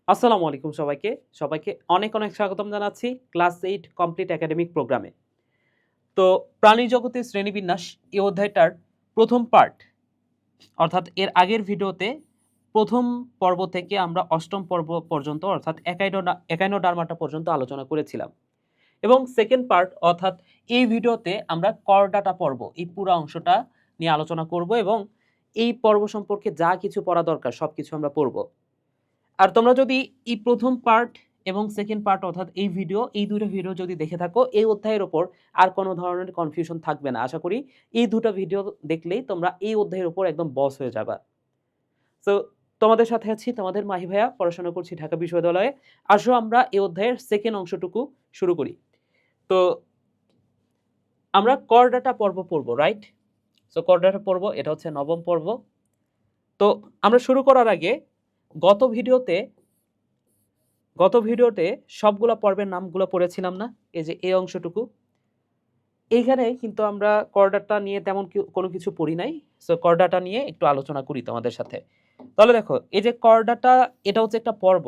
আসসালামু আলাইকুম সবাইকে। সবাইকে অনেক, অনেক স্বাগতম জানাচ্ছি ক্লাস 8 কমপ্লিট একাডেমিক প্রোগ্রামে। তো প্রাণী জগতের শ্রেণীবিন্যাস এই অধ্যায়টার ১ম পার্ট অর্থাৎ এর আগের ভিডিওতে ১ম পর্ব থেকে আমরা ৮ম পর্ব পর্যন্ত অর্থাৎ একাইনোডার্মাটা পর্যন্ত আলোচনা করেছিলাম। এবং সেকেন্ড পার্ট অর্থাৎ এই ভিডিওতে আমরা করডাটা পর্ব এই পুরো অংশটা নিয়ে আলোচনা করব এবং এই পর্ব সম্পর্কে যা কিছু পড়া দরকার সবকিছু আমরা পড়ব। আর তোমরা যদি এই ১ম পার্ট এবং সেকেন্ড পার্ট অর্থাৎ এই দুটো ভিডিও যদি দেখে থাকো এই অধ্যায়ের উপর আর কোনো ধরনের কনফিউশন থাকবে না। আশা করি এই দুটো ভিডিও দেখলেই তোমরা এই অধ্যায়ের উপর একদম বস হয়ে যাবা। সো তোমাদের সাথে আছি তোমাদের মাহি ভাইয়া, পড়াশোনা করছি ঢাকা বিশ্ববিদ্যালয়ে। আসো আমরা এই অধ্যায়ের সেকেন্ড অংশটুকু শুরু করি। তো আমরা করডাটা পর্ব পড়ব, রাইট? সো করডাটা পর্ব এটা হচ্ছে ৯ম পর্ব। তো আমরা শুরু করার আগে গত ভিডিওতে সবগুলা পর্বের নামগুলো পড়েছিলাম না? এই যে এই অংশটুকু। এইখানে কিন্তু আমরা করডাটা নিয়ে তেমন কোনো কিছু পড়ি নাই। সো করডাটা নিয়ে একটু আলোচনা করি তোমাদের সাথে। তাহলে দেখো এই যে করডাটা এটা হচ্ছে একটা পর্ব।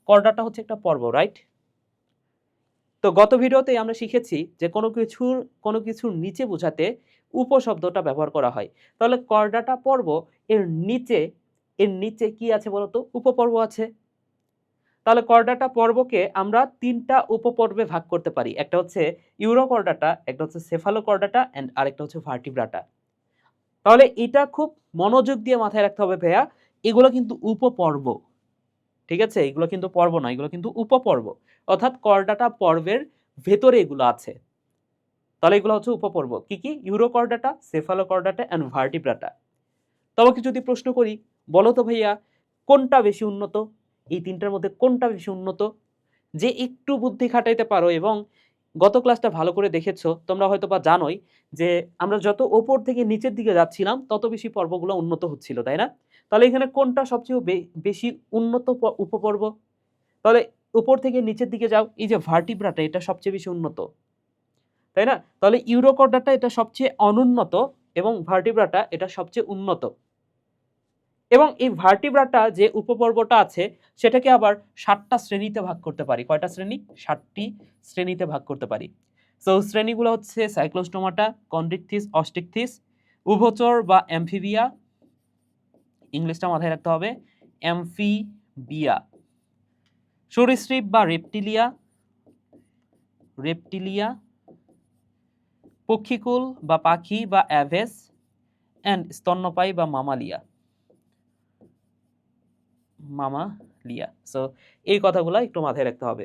করডাটা হচ্ছে একটা পর্ব, রাইট? তো গত ভিডিওতে আমরা শিখেছি যে কোনো কিছুর নিচে বোঝাতে উপশব্দটা ব্যবহার করা হয়। তাহলে করডাটা পর্ব এর নিচে কি আছে বলতো? উপপর্ব আছে। তাহলে করডাটা পর্বকে আমরা ৩টা উপপর্বে ভাগ করতে পারি। একটা হচ্ছে ইউরোকর্ডাটা, একটা হচ্ছে সেফালোকর্ডাটা এন্ড আরেকটা হচ্ছে ভার্টিব্রাটা। তাহলে এটা খুব মনোযোগ দিয়ে মাথায় রাখতে হবে ভাইয়া, এগুলো কিন্তু উপপর্ব। ঠিক আছে? এগুলো কিন্তু পর্ব না, এগুলো কিন্তু উপপর্ব। অর্থাৎ করডাটা পর্বের ভেতরে এগুলো আছে। তাহলে এগুলো হচ্ছে উপপর্ব। কি কি? Urochordata, cephalochordata and vertebrata. তোমাকে যদি প্রশ্ন করি, বলো তো ভাইয়া কোনটা বেশি উন্নত? এই ৩টার মধ্যে কোনটা বেশি উন্নত? যে একটু বুদ্ধি খাটাইতে পারো এবং গত ক্লাসটা ভালো করে দেখেছো, তোমরা হয়তো বা জানোই যে আমরা যত ওপর থেকে নিচের দিকে যাচ্ছিলাম তত বেশি পর্বগুলো উন্নত হচ্ছিল, তাই না? তাহলে এখানে কোনটা সবচেয়ে বেশি উন্নত উপপর্ব? তাহলে উপর থেকে নিচের দিকে যাও, এই যে ভার্টিব্রাটা এটা সবচেয়ে বেশি উন্নত, তাই না? তাহলে ইউরোকর্ডাটা এটা সবচেয়ে অনুন্নত এবং ভার্টিব্রাটা এটা সবচেয়ে উন্নত। এবং এই ভার্টিব্রাটা যে উপপর্বটা আছে সেটাকে আবার ৭টা শ্রেণীতে ভাগ করতে পারি। কয়টা শ্রেণী? ৭টি শ্রেণীতে ভাগ করতে পারি। সো শ্রেণীগুলো হচ্ছে সাইক্লোস্টোমাটা, কন্ড্রিকথিস, অস্টিকথিস, উভচর বা অ্যামফিবিয়া, ইংলিশটা মাথায় রাখতে হবে, অ্যামফিবিয়া, সরীসৃপ বা রেপটিলিয়া, পক্ষীকুল বা পাখি বা অ্যাভেস অ্যান্ড স্তন্যপায়ী বা মামালিয়া। সো এই কথাগুলো একটু মাথায় রাখতে হবে।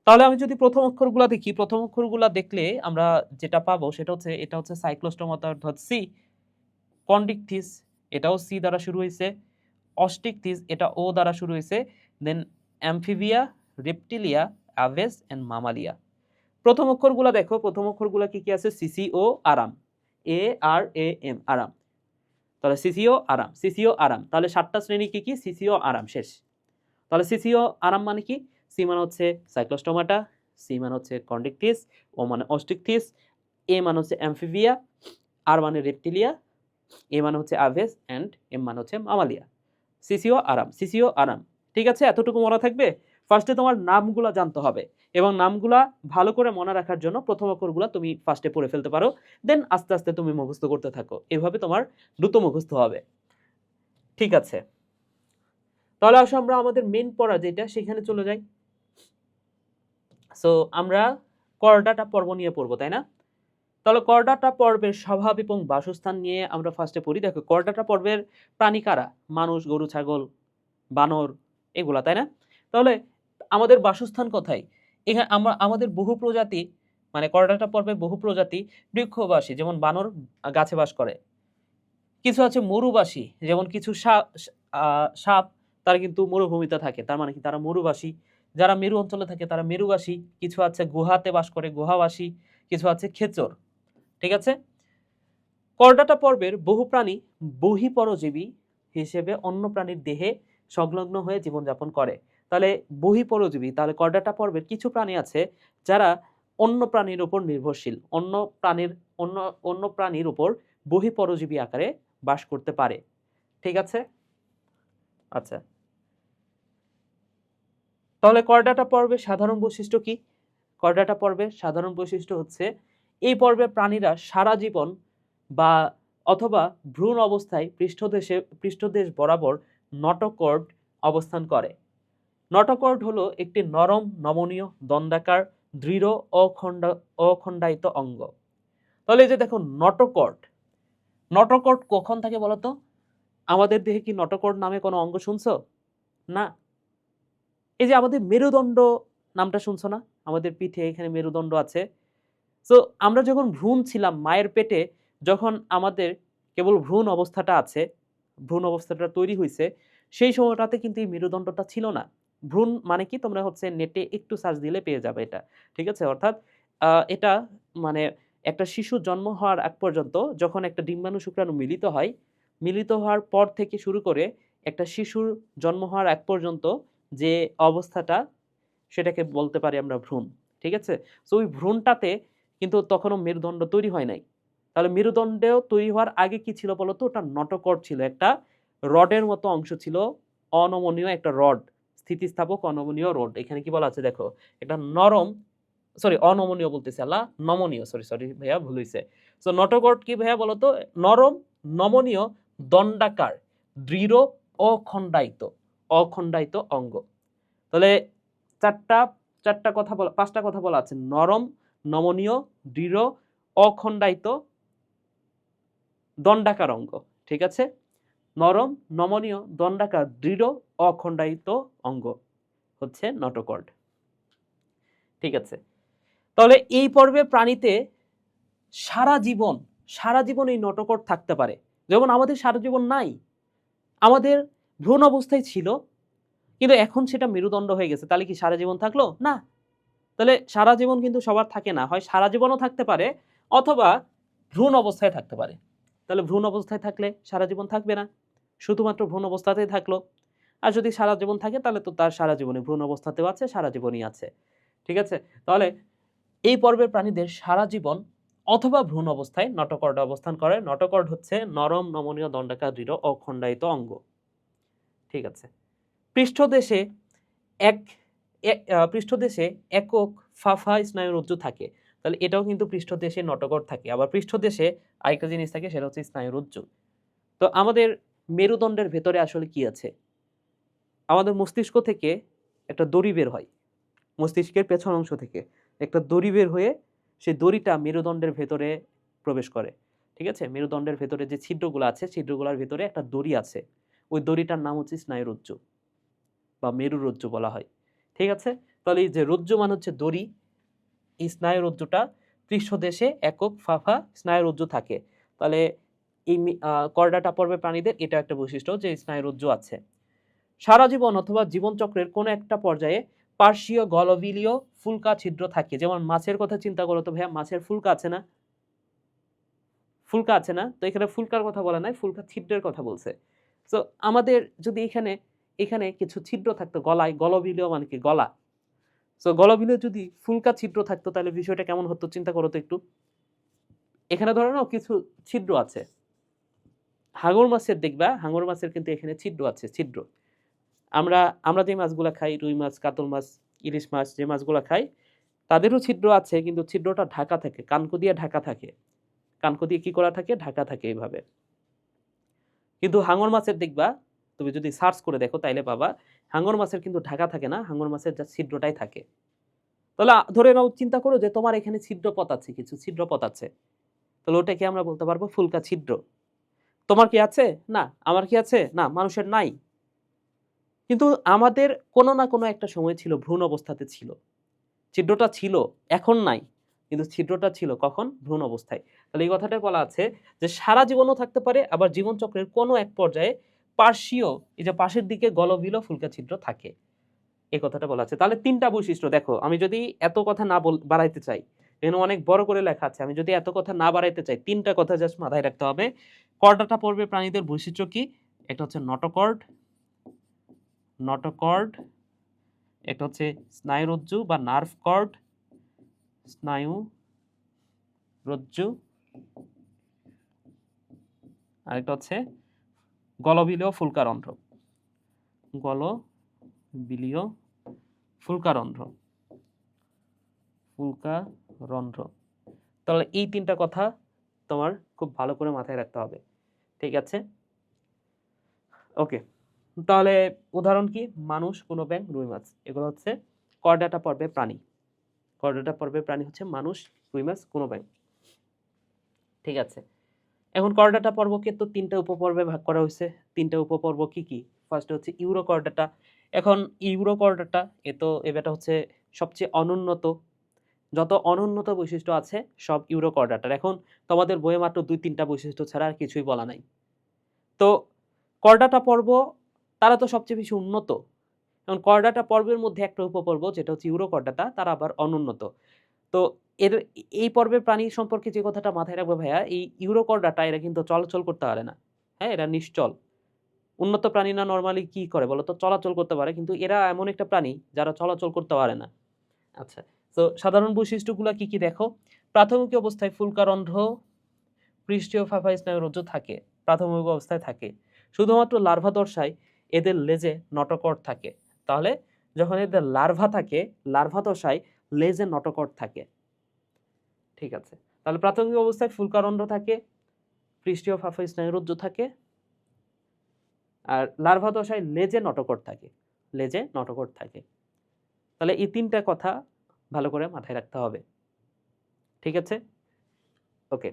তাহলে আমি যদি প্রথম অক্ষরগুলো দেখি, প্রথম অক্ষরগুলো দেখলে আমরা যেটা পাবো সেটা হচ্ছে এটা হচ্ছে সাইক্লোস্টোমাটা অর্থাৎ সি, কন্ডিকথিস এটাও সি দ্বারা শুরু হয়েছে, অস্টিকথিস এটা ও দ্বারা শুরু হয়েছে, দেন অ্যামফিবিয়া, রেপটিলিয়া, অ্যাভেস এন্ড মামালিয়া। প্রথম অক্ষরগুলো দেখো, প্রথম অক্ষরগুলো কি কি আছে? সিসিও আরাম, ARAM আরাম। তাহলে সিসিও আরাম। তাহলে 7টা শ্রেণী কি কি? সিসিও আরাম শেষ। তাহলে সিসিও আরাম মানে কি? সি মানে হচ্ছে সাইক্লোস্টোমাটা, সি মানে হচ্ছে কন্ডিকথিস, ও মানে অস্টিকথিস, এ মানে হচ্ছে অ্যামফিবিয়া, আর মানে রেপটিলিয়া, এ মানে হচ্ছে অ্যাভেস এন্ড এম মানে হচ্ছে মামালিয়া। সিসিও আরাম। ঠিক আছে? এতটুকু মনে থাকবে। ফার্স্টে তোমার নামগুলা জানতে হবে এবং নামগুলা ভালো করে মনে রাখার জন্য প্রথম অক্ষরগুলা তুমি ফার্স্টে পড়ে ফেলতে পারো, দেন আস্তে আস্তে তুমি মুখস্থ করতে থাকো। এভাবে তোমার দ্রুত মুখস্থ হবে। ঠিক আছে? তাহলে আসো আমরা আমাদের মেইন পড়া যেটা সেখানে চলে যাই। সো আমরা করডাটা পর্ব নিয়ে পড়বো, তাই না? তাহলে করডাটা পর্বের স্বভাব এবং বাসস্থান নিয়ে আমরা ফার্স্টে পড়ি। দেখো করডাটা পর্বের প্রাণী কারা? মানুষ, গরু, ছাগল, বানর এগুলা, তাই না? তাহলে আমাদের বাসস্থান কোথায়? এখানে আমাদের বহু প্রজাতি মানে করডাটা পর্বে বহু প্রজাতি বৃক্ষবাসী, যেমন বানর গাছে বাস করে। কিছু আছে মরুবাসী, যেমন কিছু সাপ তারা কিন্তু মরুভূমিতে থাকে, তার মানে কি তারা মরুবাসী। যারা মেরু অঞ্চলে থাকে তারা মেরুবাসী। কিছু আছে গুহাতে বাস করে, গুহাবাসী। কিছু আছে খেচর। ঠিক আছে? করডাটা পর্বের বহু প্রাণী বহিঃপরজীবী হিসেবে অন্য প্রাণীর দেহে সংলগ্ন হয়ে জীবনযাপন করে। তাহলে বহিঃপরজীবী, তাহলে করডাটা পর্বের কিছু প্রাণী আছে যারা অন্য প্রাণীর উপর নির্ভরশীল, অন্য প্রাণীর উপর বহিঃপরজীবী আকারে বাস করতে পারে। ঠিক আছে? আচ্ছা, তাহলে করডাটা পর্বের সাধারণ বৈশিষ্ট্য কি? করডাটা পর্বের সাধারণ বৈশিষ্ট্য হচ্ছে এই পর্বে প্রাণীরা সারা জীবন বা অথবা ভ্রূণ অবস্থায় পৃষ্ঠদেশ বরাবর নটোকর্ড অবস্থান করে। নটোকর্ড হলো একটি নরম, নমনীয়, দণ্ডাকার, দৃঢ়, অখণ্ডায়িত অঙ্গ। তাহলে এই যে দেখো নটোকর্ড, নটোকর্ড কখন থাকে বলতো? আমাদের দেহে কি নটোকর্ড নামে কোনো অঙ্গ শুনছো? না। এই যে আমাদের মেরুদণ্ড নামটা শুনছো না? আমাদের পিঠে এখানে মেরুদণ্ড আছে। সো আমরা যখন ভ্রূণ ছিলাম মায়ের পেটে, যখন আমাদের কেবল ভ্রূণ অবস্থাটা আছে, ভ্রূণ অবস্থাটা তৈরি হইছে, সেই সময়টাতে কিন্তু এই মেরুদণ্ডটা ছিল না। ভ্রূণ মানে কি? তোমরা হচ্ছে নেটে একটু সার্চ দিলে পেয়ে যাবে এটা। ঠিক আছে? অর্থাৎ এটা মানে একটা শিশু জন্ম হওয়ার আগ পর্যন্ত যখন একটা ডিম্বাণু শুক্রাণু মিলিত হয়, মিলিত হওয়ার পর থেকে শুরু করে একটা শিশুর জন্ম হওয়ার আগ পর্যন্ত যে অবস্থাটা, সেটাকে বলতে পারি আমরা ভ্রূণ। ঠিক আছে? সো ওই ভ্রূণটাতে কিন্তু তখনও মেরুদণ্ড তৈরি হয় নাই। তাহলে মেরুদণ্ডেও তৈরি হওয়ার আগে কি ছিল বলতো? ওটা নটোকর্ড ছিল। একটা রডের মতো অংশ ছিল, অনমনীয় একটা রড, স্থিতিস্থাপক অনমনীয় রড। এখানে কি বলা আছে দেখো, একটা নরম, সরি অনমনীয় বলতেছি আল্লাহ, নমনীয়, সরি ভাইয়া ভুল হইছে। সো নটোকর্ড কি ভাইয়া বলতো? নরম, নমনীয়, দণ্ডাকার, দৃঢ়, অখণ্ডায়িত, অখণ্ডায়িত অঙ্গ। তাহলে চারটা কথা বলা, পাঁচটা কথা বলা আছে। নরম, নমনীয়, দৃঢ়, অখণ্ডায়িত, দণ্ডাকার অঙ্গ। ঠিক আছে? নরম, নমনীয়, দণ্ডাকার, দৃঢ়, অখণ্ডায়িত অঙ্গ হচ্ছে নটোকর্ড। ঠিক আছে? তাহলে এই পর্বে প্রাণীতে সারা জীবন এই নটোকর্ড থাকতে পারে। যেমন আমাদের সারা জীবন নাই। আমাদের ভ্রূণ অবস্থায় ছিল, কিন্তু এখন সেটা মেরুদণ্ড হয়ে গেছে। তাহলে কি সারা জীবন থাকলো? না। তাহলে সারা জীবন কিন্তু সবার থাকে না। হয় সারা জীবনও থাকতে পারে অথবা ভ্রূণ অবস্থায় থাকতে পারে। তাহলে ভ্রূণ অবস্থায় থাকলে সারা জীবন থাকবে না, শুধুমাত্র ভ্রূণ অবস্থাতেই থাকলো। আর যদি সারা জীবন থাকে তাহলে তো তার সারা জীবনে ভ্রূণ অবস্থাতেও আছে, সারা জীবনই আছে। ঠিক আছে? তাহলে এই পর্বের প্রাণীদের সারা জীবন অথবা ভ্রূণ অবস্থায় নটোকর্ডে অবস্থান করে। নটোকর্ড হচ্ছে নরম, নমনীয়, দণ্ডাকার, দৃঢ়, অখণ্ডায়িত অঙ্গ। ঠিক আছে? পৃষ্ঠদেশে এক পৃষ্ঠদেশে একক ফাফা স্নায়ুরজ্জু থাকে। তাহলে এটাও কিন্তু পৃষ্ঠদেশে নটোকর্ড থাকে। আবার পৃষ্ঠদেশে আরেকটা জিনিস থাকে, সেটা হচ্ছে স্নায়ুরজ্জু। তো আমাদের মেরুদণ্ডের ভেতরে আসলে কি আছে? আমাদের মস্তিষ্ক থেকে একটা দড়ি বের হয়। মস্তিষ্কের পেছন অংশ থেকে একটা দড়ি বের হয়ে সেই দড়িটা মেরুদণ্ডের ভেতরে প্রবেশ করে। ঠিক আছে? মেরুদণ্ডের ভেতরে যে ছিদ্রগুলো আছে, ছিদ্রগুলোর ভেতরে একটা দড়ি আছে। ওই দড়িটার নাম হচ্ছে স্নায়ুরজ্জু বা মেরুরজ্জু বলা হয়। ঠিক আছে? তাহলে এই যে রজ্জু মানে হচ্ছে দড়ি, এই স্নায়ুরজ্জুটা পৃষ্ঠদেশে একক ফাফা স্নায়ুরজ্জু থাকে। তাহলে এই করডাটা পর্বের প্রাণীদের এটা একটা বৈশিষ্ট্য যে স্নায়ুরজ্জু আছে। সারা জীবন অথবা জীবনচক্রের কোনো একটা পর্যায়ে পার্শ্বীয় গলবিলীয় ফুলকা ছিদ্র থাকে। যেমন মাছের কথা চিন্তা করো তো ভাইয়া, মাছের ফুলকা আছে না? ফুলকা আছে না? তো এখানে ফুলকার কথা বলা নাই, ফুলকা ছিদ্রের কথা বলছে। সো আমাদের যদি এখানে কিছু ছিদ্র থাকতো গলায়, গলবিলীয় মানে কি? গলা। সো গলবিলীয় যদি ফুলকা ছিদ্র থাকতো তাহলে বিষয়টা কেমন হতো চিন্তা করো তো একটু। এখানে ধরে নাও কিছু ছিদ্র আছে। হাঙর মাছের দেখবা, হাঙর মাছের কিন্তু এখানে ছিদ্র আছে, ছিদ্র। আমরা আমরা যে মাছগুলা খাই, রুই মাছ, কাতল মাছ, ইলিশ মাছ, যে মাছগুলা খাই, তাদেরও ছিদ্র আছে, কিন্তু ছিদ্রটা ঢাকা থাকে, কানকো দিয়ে ঢাকা থাকে। কানকো দিয়ে কি করা থাকে? ঢাকা থাকে এইভাবে। কিন্তু হাঙর মাছের দেখবা, তুমি যদি সার্চ করে দেখো তাইলে পাবা হাঙর মাছের কিন্তু ঢাকা থাকে না, হাঙর মাছের যা ছিদ্রটাই থাকে। তাহলে ধরে নাও, চিন্তা করো যে তোমার এখানে ছিদ্রপথ আছে, কিছু ছিদ্রপথ আছে। তাহলে ওটাকে আমরা বলতে পারবো ফুলকা ছিদ্র। তোমার কি আছে? না। আমার কি আছে? না, মানুষের নাই। কিন্তু আমাদের কোনো না কোনো একটা সময় ছিল, ভ্রূণ অবস্থাতে ছিল, ছিদ্রটা ছিল, এখন নাই। কিন্তু ছিদ্রটা ছিল কখন? ভ্রূণ অবস্থায়। তাহলে এই কথাটাই বলা আছে যে সারা জীবনও থাকতে পারে, আবার জীবনচক্রের কোনো এক পর্যায়ে পার্শ্বীয়, এই যে পাশের দিকে গলবিল ফুলকা ছিদ্র থাকে, এই কথাটা বলা আছে। তাহলে তিনটা বৈশিষ্ট্য দেখো। আমি যদি এত কথা না বাড়াইতে চাই, এখানে অনেক বড় করে লেখা আছে, আমি যদি এত কথা না বাড়াইতে চাই, তিনটা কথা জাস্ট মাথায় রাখতে হবে। করডাটা পর্বে প্রাণীদের বৈশিষ্ট্য কি? এটা হচ্ছে নটোকর্ড, নটোকর্ড, এটা হচ্ছে স্নায়ুরজ্জু বা নার্ভ কর্ড, স্নায়ু রজ্জু, আরেকটা হচ্ছে গলবিলীয় ফুলকারন্ধ্র, গলবিলীয় ফুলকারন্ধ্র, ফুলকারন্ধ্র। তাহলে এই তিনটা কথা তোমার খুব ভালো করে মাথায় রাখতে হবে, ঠিক আছে? ওকে, তাহলে উদাহরণ কি? মানুষ, কোনো ব্যাঙ, রুই মাছ, এগুলো হচ্ছে করডাটা পর্বে প্রাণী। করডাটা পর্বে প্রাণী হচ্ছে মানুষ, রুই মাছ, কোনো ব্যাঙ, ঠিক আছে? এখন করডাটা পর্বকে তো তিনটা উপপর্বে ভাগ করা হয়েছে। তিনটা উপপর্ব কি কি? ফার্স্ট হচ্ছে ইউরোকর্ডাটা। এখন ইউরোকর্ডাটা এটা হচ্ছে সবচেয়ে অনুন্নত, যত অনুন্নত বৈশিষ্ট্য আছে সব ইউরোকর্ডাটার। এখন তোমাদের বইয়ে মাত্র 2-3টা বৈশিষ্ট্য ছাড়া আর কিছুই বলা নাই। তো করডাটা পর্ব তারা তো সবচেয়ে বেশি উন্নত। এখন করডাটা পর্বের মধ্যে একটা উপপর্ব যেটা হচ্ছে ইউরোকর্ডাটা, তারা আবার অনুন্নত। তো এই পর্বের প্রাণী সম্পর্কে যে কথাটা মাথায় রাখবে ভাইয়া, এই ইউরোকর্ডাটা এরা কিন্তু চলাচল করতে পারে না। হ্যাঁ, এরা নিশ্চল। উন্নত প্রাণীরা নরমালি কি করে বলতো? চলাচল করতে পারে, কিন্তু এরা এমন একটা প্রাণী যারা চলাচল করতে পারে না। আচ্ছা, তো সাধারণ বৈশিষ্ট্যগুলো কি কি দেখো? প্রাথমিক অবস্থায় ফুলকারন্ধ্র, পৃষ্ঠীয় ফাঁপা স্নায়ুরজ্জু থাকে, প্রাথমিক অবস্থায় থাকে। শুধুমাত্র লার্ভা দশায় এদের লেজে নটোকর্ড থাকে। তাহলে যখন এদের লার্ভা থাকে, লার্ভা দশায় লেজে নটোকর্ড থাকে, ঠিক আছে? তাহলে প্রাথমিক অবস্থায় ফুলকারন্ধ্র থাকে, পৃষ্ঠীয় ফাঁপা স্নায়ুরজ্জু থাকে, আর লার্ভা দশায় লেজে নটোকর্ড থাকে, লেজে নটোকর্ড থাকে। তাহলে এই তিনটা কথা ভালো করে মাথায় রাখতে হবে, ঠিক আছে? ওকে,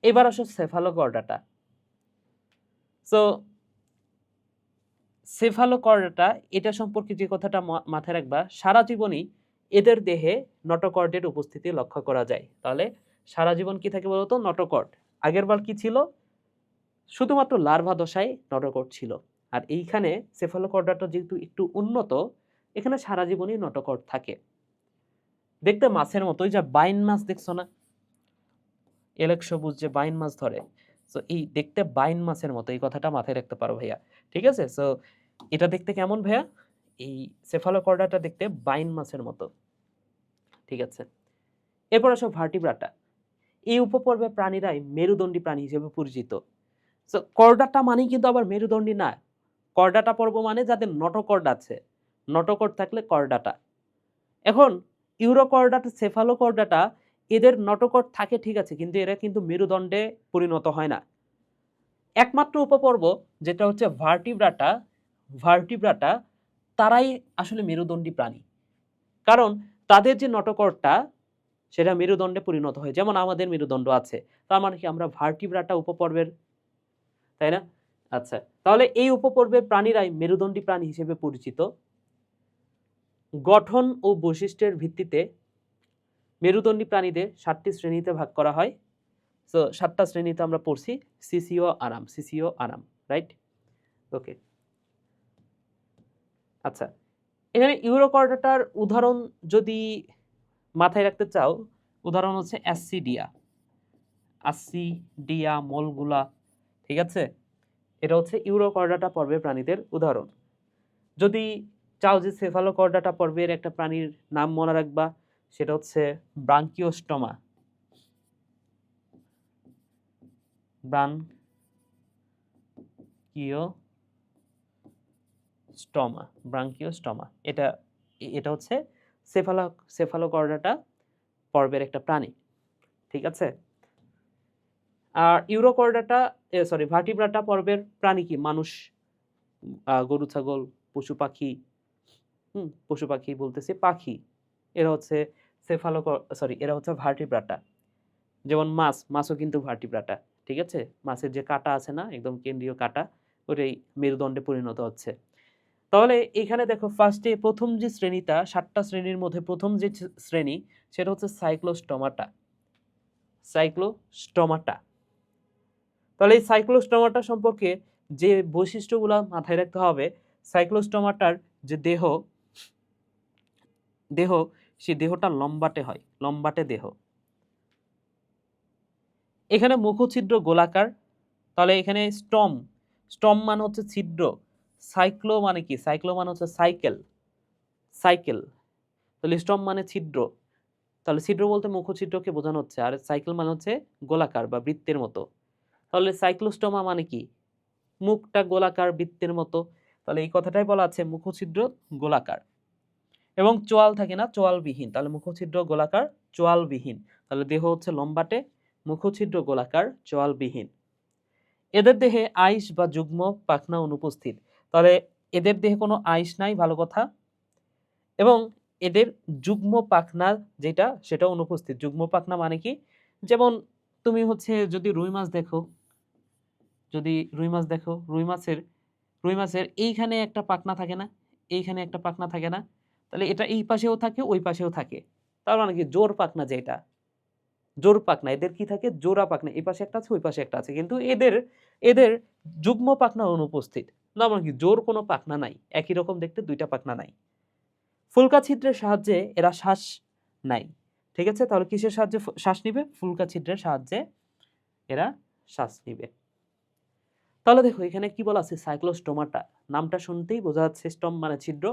এবার আসো সেফালোকর্ডাটা। সো সেফালোকর্ডাটা, এটা সম্পর্কে যে কথাটা মাথায় রাখবা, সারা জীবনই এদের দেহে নটোকর্ডের উপস্থিতি লক্ষ্য করা যায়। তাহলে সারা জীবন কি থাকে বলতো? নটোকর্ড। আগের বার কি ছিল? শুধুমাত্র লার্ভা দশায় নটোকর্ড ছিল। আর এইখানে সেফালোকর্ডাটা যেহেতু একটু উন্নত, এখানে সারা জীবনই নটোকর্ড থাকে। দেখতে মাছের মতো, ওই যে বাইন মাছ দেখছো না, এলেক সবুজ যে বাইন মাছ ধরে, সো এই দেখতে বাইন মাছের মতো, এই কথাটা মাথায় রাখতে পারো ভাইয়া, ঠিক আছে? সো এটা দেখতে কেমন ভাইয়া? এই সেফালোকর্ডাটা দেখতে বাইন মাছের মতো, ঠিক আছে? এরপর আসো ভার্টিব্রাটা। এই উপপর্বে প্রাণীরাই মেরুদণ্ডী প্রাণী হিসেবে পরিচিত। সো কর্ডাটা মানে কিন্তু আবার মেরুদণ্ডী না। কর্ডাটা পর্ব মানে যাদের নটোকর্ড আছে, নটোকর্ড থাকলে কর্ডাটা। এখন ইউরোকর্ডাটা, সেফালোকর্ডাটা, এদের নটোকর্ড থাকে ঠিক আছে, কিন্তু এরা কিন্তু মেরুদণ্ডে পরিণত হয় না। একমাত্র উপপর্ব যেটা হচ্ছে ভার্টিব্রাটা, ভার্টিব্রাটা তারাই আসলে মেরুদণ্ডী প্রাণী। কারণ তাদের যে নটোকর্ডটা সেটা মেরুদণ্ডে পরিণত হয়, যেমন আমাদের মেরুদণ্ড আছে, তার মানে কি আমরা ভার্টিব্রাটা উপপর্বের, তাই না? আচ্ছা, তাহলে এই উপপর্বের প্রাণীরাই মেরুদণ্ডী প্রাণী হিসেবে পরিচিত। গঠন ও বৈশিষ্ট্যের ভিত্তিতে মেরুদণ্ডী প্রাণীদের 7টি শ্রেণীতে ভাগ করা হয়। সো 7টা শ্রেণীতে আমরা পড়ছি, সিসিও আরাম, সিসিও আরাম, রাইট? ওকে, আচ্ছা, এখানে ইউরোকর্ডাটার উদাহরণ যদি মাথায় রাখতে চাও, উদাহরণ হচ্ছে অ্যাসিডিয়া, অ্যাসিডিয়া মলগুলা, ঠিক আছে? এটা হচ্ছে ইউরোকর্ডাটা পর্বের প্রাণীদের উদাহরণ। যদি চাও যে সেফালোকর্ডাটা পর্বের একটা প্রাণীর নাম মনে রাখবা, সেটা হচ্ছে ব্রাঙ্কিওস্টোমা, ব্রাঙ্কিওস্টোমা, ব্রাঙ্কিওস্টোমা, এটা হচ্ছে সেফালোকর্ডাটা পর্বের একটা প্রাণী, ঠিক আছে? আর ইউরোকর্ডাটা, ভার্টিব্রাটা পর্বের প্রাণী কি? মানুষ, গরু, ছাগল, পশু পাখি, পশু পাখি বলতেছে পাখি, এরা হচ্ছে এরা হচ্ছে ভার্টিব্রাটা। যেমন মাছও কিন্তু ভার্টিব্রাটা, ঠিক আছে? মাছের যে কাঁটা আছে না, একদম কেন্দ্রীয় কাঁটা, ওটাই মেরুদণ্ডে পরিণত হচ্ছে। তাহলে এখানে দেখো, ফার্স্টে প্রথম যে শ্রেণীটা, 7টা শ্রেণীর মধ্যে প্রথম যে শ্রেণী, সেটা হচ্ছে সাইক্লোস্টোমাটা, সাইক্লোস্টোমাটা। তাহলে এই সাইক্লোস্টোমাটা সম্পর্কে যে বৈশিষ্ট্যগুলো মাথায় রাখতে হবে, সাইক্লোস্টোমাটার যে দেহ, সেই দেহটা লম্বাটে হয়, লম্বাটে দেহ। এখানে মুখছিদ্র গোলাকার। তাহলে এখানে স্টম মানে হচ্ছে ছিদ্র, সাইক্লো মানে কি? সাইক্লো মানে হচ্ছে সাইকেল। তাহলে স্টম মানে ছিদ্র, তাহলে ছিদ্র বলতে মুখছিদ্রকে বোঝানো হচ্ছে, আর সাইকেল মানে হচ্ছে গোলাকার বা বৃত্তের মতো। তাহলে সাইক্লোস্টোমা মানে কি? মুখটা গোলাকার, বৃত্তের মতো। তাহলে এই কথাটাই বলা আছে মুখছিদ্র গোলাকার, এবং চোয়াল থাকে না, চোয়ালবিহীন। তাহলে মুখছিদ্র গোলাকার চোয়ালবিহীন, তাহলে দেহ হচ্ছে লম্বাটে, মুখছিদ্র গোলাকার চোয়ালবিহীন। এদের দেহে আইস বা যুগ্ম পাখনা অনুপস্থিত, তাহলে এদের দেহে কোনো আইস নাই, ভালো কথা, এবং এদের যুগ্ম পাখনা যেটা সেটা অনুপস্থিত। যুগ্ম পাখনা মানে কি, যেমন তুমি হচ্ছে যদি রুই মাছ দেখো, রুই মাছের এইখানে একটা পাখনা থাকে না, এইখানে একটা পাখনা থাকে না, তাহলে এটা এই পাশেও থাকে ওই পাশেও থাকে, তার মানে কি জোর পাখনা, যেটা জোর পাখনা। এদের কি থাকে, জোড়া পাখনা, এই পাশে একটা আছে ওই পাশে একটা আছে, কিন্তু এদের এদের যুগ্ম পাখনা অনুপস্থিত, না মানে কি জোর কোনো পাখনা নাই, একই রকম দেখতে দুইটা পাখনা নাই। ফুলকা ছিদ্রের সাহায্যে এরা শ্বাস নাই, ঠিক আছে। তাহলে কিসের সাহায্যে শ্বাস নিবে, ফুলকা ছিদ্রের সাহায্যে এরা শ্বাস নিবে। তাহলে দেখো এখানে কি বলা আছে, সাইক্লোস্টোমাটা, নামটা শুনতেই বোঝা যাচ্ছে স্টম মানে ছিদ্র,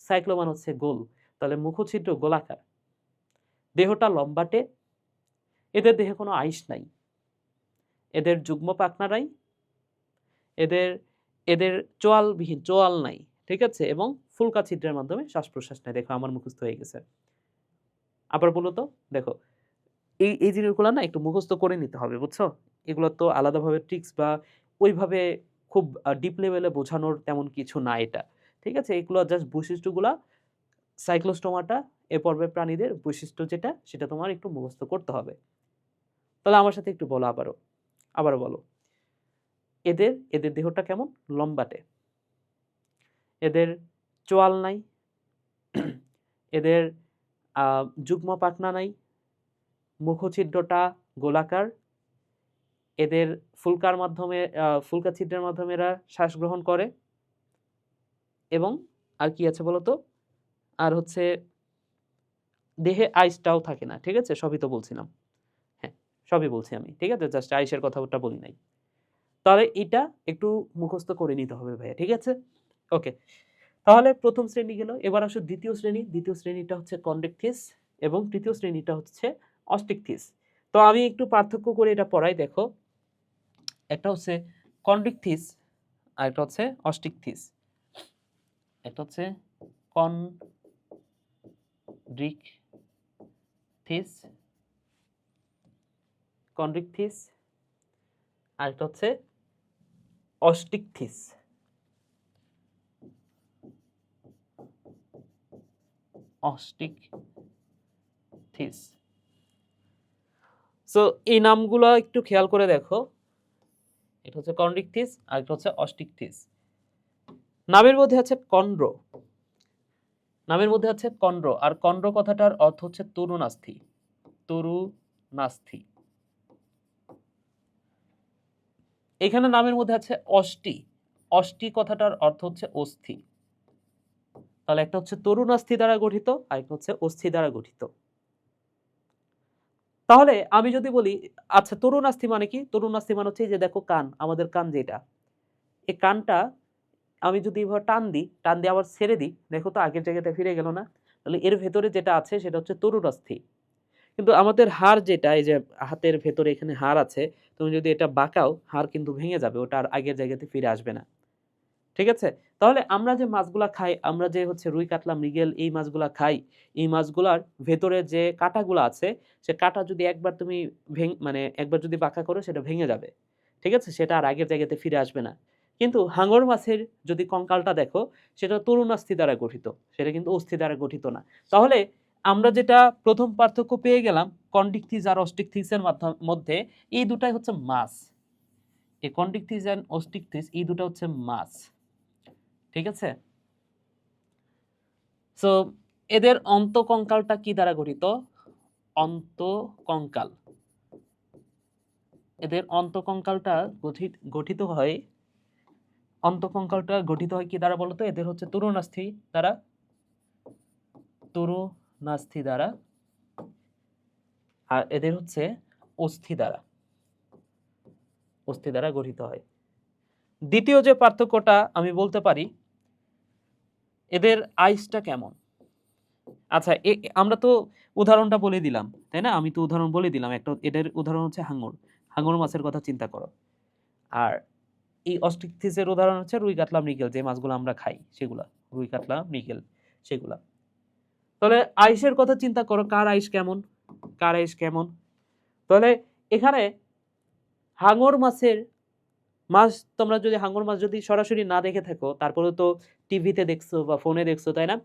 সাইক্লো মানে হচ্ছে গোল, তাহলে মুখছিদ্র গোলাকার, দেহটা লম্বাটে, এদের দেহে কোনো আইস নাই, এদের যুগ্ম পাখনা নাই, এদের এদের চোয়ালবিহীন, চোয়াল নাই, ঠিক আছে, এবং ফুলকা ছিদ্রের মাধ্যমে শ্বাস প্রশ্বাস নেয়। দেখো আমার মুখস্থ হয়ে গেছে। আবার বলো তো, দেখো এই জিনিসগুলো না একটু মুখস্থ করে নিতে হবে, বুঝছো। এগুলো তো আলাদাভাবে ট্রিক্স বা ওইভাবে খুব ডিপ লেভেলে বোঝানোর তেমন কিছু না এটা, ঠিক আছে। এগুলো জাস্ট বৈশিষ্ট্যগুলা, সাইক্লোস্টোমাটা এ পর্বের প্রাণীদের বৈশিষ্ট্য যেটা সেটা তোমার একটু মুখস্থ করতে হবে। তাহলে আমার সাথে একটু বলো, আবারও বলো। এদের দেহটা কেমন, লম্বাটে, এদের চোয়াল নাই, এদের যুগ্ম পাখনা নাই, মুখছিদ্রটা গোলাকার, এদের ফুলকা ছিদ্রের মাধ্যমে এরা শ্বাস গ্রহণ করে, এবং আর কি আছে বলতো, আর হচ্ছে দেহে আইসটাও থাকে না, ঠিক আছে। সবই তো বলছিলাম, হ্যাঁ সবই বলছি আমি, ঠিক আছে, জাস্ট আইসের কথাটা বলি নাই। তাহলে এটা একটু মুখস্থ করে নিতে হবে ভাইয়া, ঠিক আছে। ওকে, তাহলে প্রথম শ্রেণী গেল, এবার আসো দ্বিতীয় শ্রেণী। দ্বিতীয় শ্রেণীটা হচ্ছে কন্ড্রিকথিস এবং তৃতীয় শ্রেণীটা হচ্ছে অস্টিকথিস। তো আমি একটু পার্থক্য করে এটা পড়াই, দেখো একটা হচ্ছে কন্ড্রিকথিস আর একটা হচ্ছে অস্টিকথিস। একটা হচ্ছে কন্ড্রিকথিস আর একটা হচ্ছে অস্টিকথিস। সো এই নামগুলো একটু খেয়াল করে দেখো, এটা হচ্ছে কন্ড্রিকথিস আর একটা হচ্ছে অস্টিকথিস। নামের মধ্যে আছে কন্ড্র, আর কন্ড্র কথাটার অর্থ হচ্ছে তরুণাস্থি। এখানে নামের মধ্যে আছে অষ্টি কথাটার অর্থ হচ্ছে অস্থি। তাহলে একটা হচ্ছে তরুণাস্থি দ্বারা গঠিত আর একটা হচ্ছে অস্থি দ্বারা গঠিত। তাহলে আমি যদি বলি, আচ্ছা তরুণাস্থি মানে কি, তরুণাস্থি মানে হচ্ছে যে দেখো কান, আমাদের কান যেটা, এই কানটা আমি যদি এভাবে টান দিই আবার ছেড়ে দিই, দেখো তো আগের জায়গাতে ফিরে গেল না। তাহলে এর ভেতরে যেটা আছে সেটা হচ্ছে তরুণাস্থি। কিন্তু আমাদের হাড় যেটা, এই যে হাতের ভেতরে এখানে হাড় আছে, তুমি যদি এটা বাঁকাও হাড় কিন্তু ভেঙে যাবে, ওটা আর আগের জায়গাতে ফিরে আসবে না, ঠিক আছে। তাহলে আমরা যে মাছগুলা খাই, আমরা যে হচ্ছে রুই, কাতলা, মৃগেল এই মাছগুলা খাই, এই মাছগুলার ভেতরে যে কাঁটাগুলো আছে, সে কাঁটা যদি একবার তুমি একবার যদি বাঁকা করো সেটা ভেঙে যাবে, ঠিক আছে, সেটা আর আগের জায়গাতে ফিরে আসবে না। কিন্তু হাঙর মাছের যদি কঙ্কালটা দেখো, সেটা তরুণাস্থি দ্বারা গঠিত, সেটা কিন্তু অস্থি দ্বারা গঠিত না। তাহলে আমরা যেটা প্রথম পার্থক্য পেয়ে গেলাম কন্ড্রিকথিস আর অস্টিকথিসের মধ্যে, এই দুটাই হচ্ছে মাছ। এই কন্ড্রিকথিস আর অস্টিকথিস এই দুটো হচ্ছে মাছ, ঠিক আছে। সো এদের অন্তকঙ্কালটা কি দ্বারা গঠিত, অন্তকঙ্কাল। এদের অন্তকঙ্কালটা গঠিত হয় কি দ্বারা বলতো, এদের হচ্ছে তরুণাস্থি দ্বারা, আর এদের হচ্ছে অস্থি দ্বারা গঠিত হয়। দ্বিতীয় যে পার্থক্যটা আমি বলতে পারি, এদের আইসটা কেমন। আচ্ছা আমরা তো উদাহরণটা বলে দিলাম, তাই না, আমি তো উদাহরণ বলে দিলাম একটা, এদের উদাহরণ হচ্ছে হাঙর মাছের কথা চিন্তা করো। আর এই অস্টিকথিসের উদাহরণ হচ্ছে রুই, কাতলা, মৃগেল, যে মাছগুলো আমরা খাই সেগুলা, রুই, কাতলা, মৃগেল সেগুলা। তাহলে আইসের কথা চিন্তা করো, কার আইস কেমন, কার আইস কেমন। তাহলে এখানে হাঙর মাছের মাছ, তোমরা যদি হাঙর মাছ যদি সরাসরি না দেখে থাকো, তারপরে তো টিভিতে দেখছো বা ফোনে দেখছো, তাই না?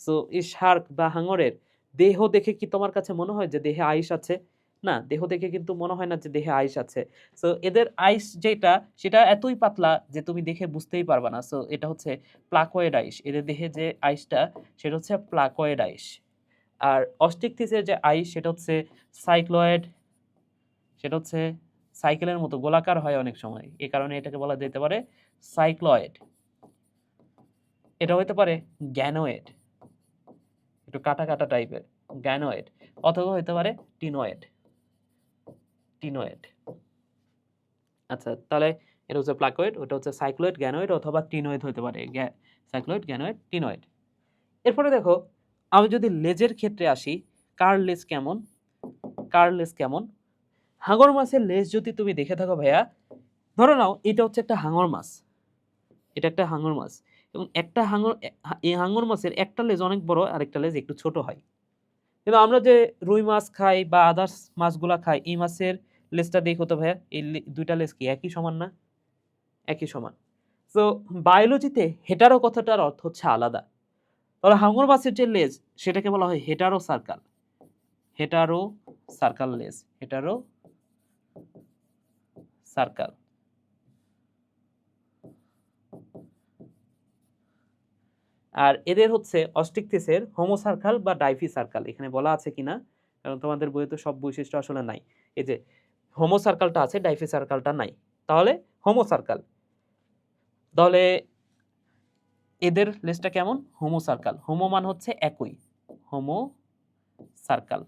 সো এই শার্ক বা হাঙরের দেহ দেখে কি তোমার কাছে মনে হয় যে দেহে আইস আছে? না, দেহ দেখে কিন্তু মনে হয় না যে দেহে আইস আছে। সো এদের আইস যেটা, সেটা এতই পাতলা যে তুমি দেখে বুঝতেই পারবা না। সো এটা হচ্ছে প্লাকয়েড আইস। এদের দেহে যে আইসটা সেটা হচ্ছে প্লাকয়েড আইস। আর অস্টিকথিসের যে আইস সেটা হচ্ছে সাইক্লয়েড, সেটা হচ্ছে সাইকেলের মতো গোলাকার হয় অনেক সময়, এই কারণে এটাকে বলা যেতে পারে সাইক্লয়েড। এটা হতে পারে গ্যানোয়েড, একটু কাটা কাটা টাইপের, গ্যানোয়েড, অথবা হতে পারে টিনোয়েড, টিনোয়েড। আচ্ছা, তাহলে এটা হচ্ছে প্লাকয়েড, ওটা হচ্ছে সাইক্লয়েড, গ্যানোয়েড অথবা টিনোয়েড হতে পারে, সাইক্লয়েড, গ্যানোয়েড, টিনোয়েড। এরপরে দেখো, আমি যদি লেজের ক্ষেত্রে আসি, কার লেজ কেমন, কার লেজ কেমন। হাঙর মাছের লেজ যদি তুমি দেখে থাকো ভাইয়া, ধরে নাও এটা হচ্ছে একটা হাঙর মাছ, এটা একটা হাঙর মাছ, এবং একটা হাঙর, এই হাঙর মাছের একটা লেজ অনেক বড়, আরেকটা লেজ একটু ছোট হয়। কিন্তু আমরা যে রুই মাছ খাই বা আদার্স মাছগুলা খাই, এই মাছের লেজটা দেখো তো ভাইয়া, এই দুইটা লেজ কি একই সমান না? একই সমান। তো বায়োলজিতে হেটারো কথাটার অর্থ হচ্ছে আলাদা। তাহলে হাঙর মাছের যে লেজ সেটাকে বলা হয় হেটারো সার্কাল, হেটারো সার্কাল লেজ, হেটারো সার্কাল। আর এদের হচ্ছে অস্টিকথিসের হোমো সার্কাল বা ডাইফি সার্কাল, এখানে বলা আছে কিনা, কারণ তোমাদের বইয়ে তো সব বৈশিষ্ট্য আসলে নাই। এই যে হোমো সার্কালটা আছে, ডাইফি সার্কালটা নাই, তাহলে হোমো সার্কাল। তাহলে এদের লেজটা কেমন? Homo circle. হোমো মান হচ্ছে একই, হোমো সার্কাল,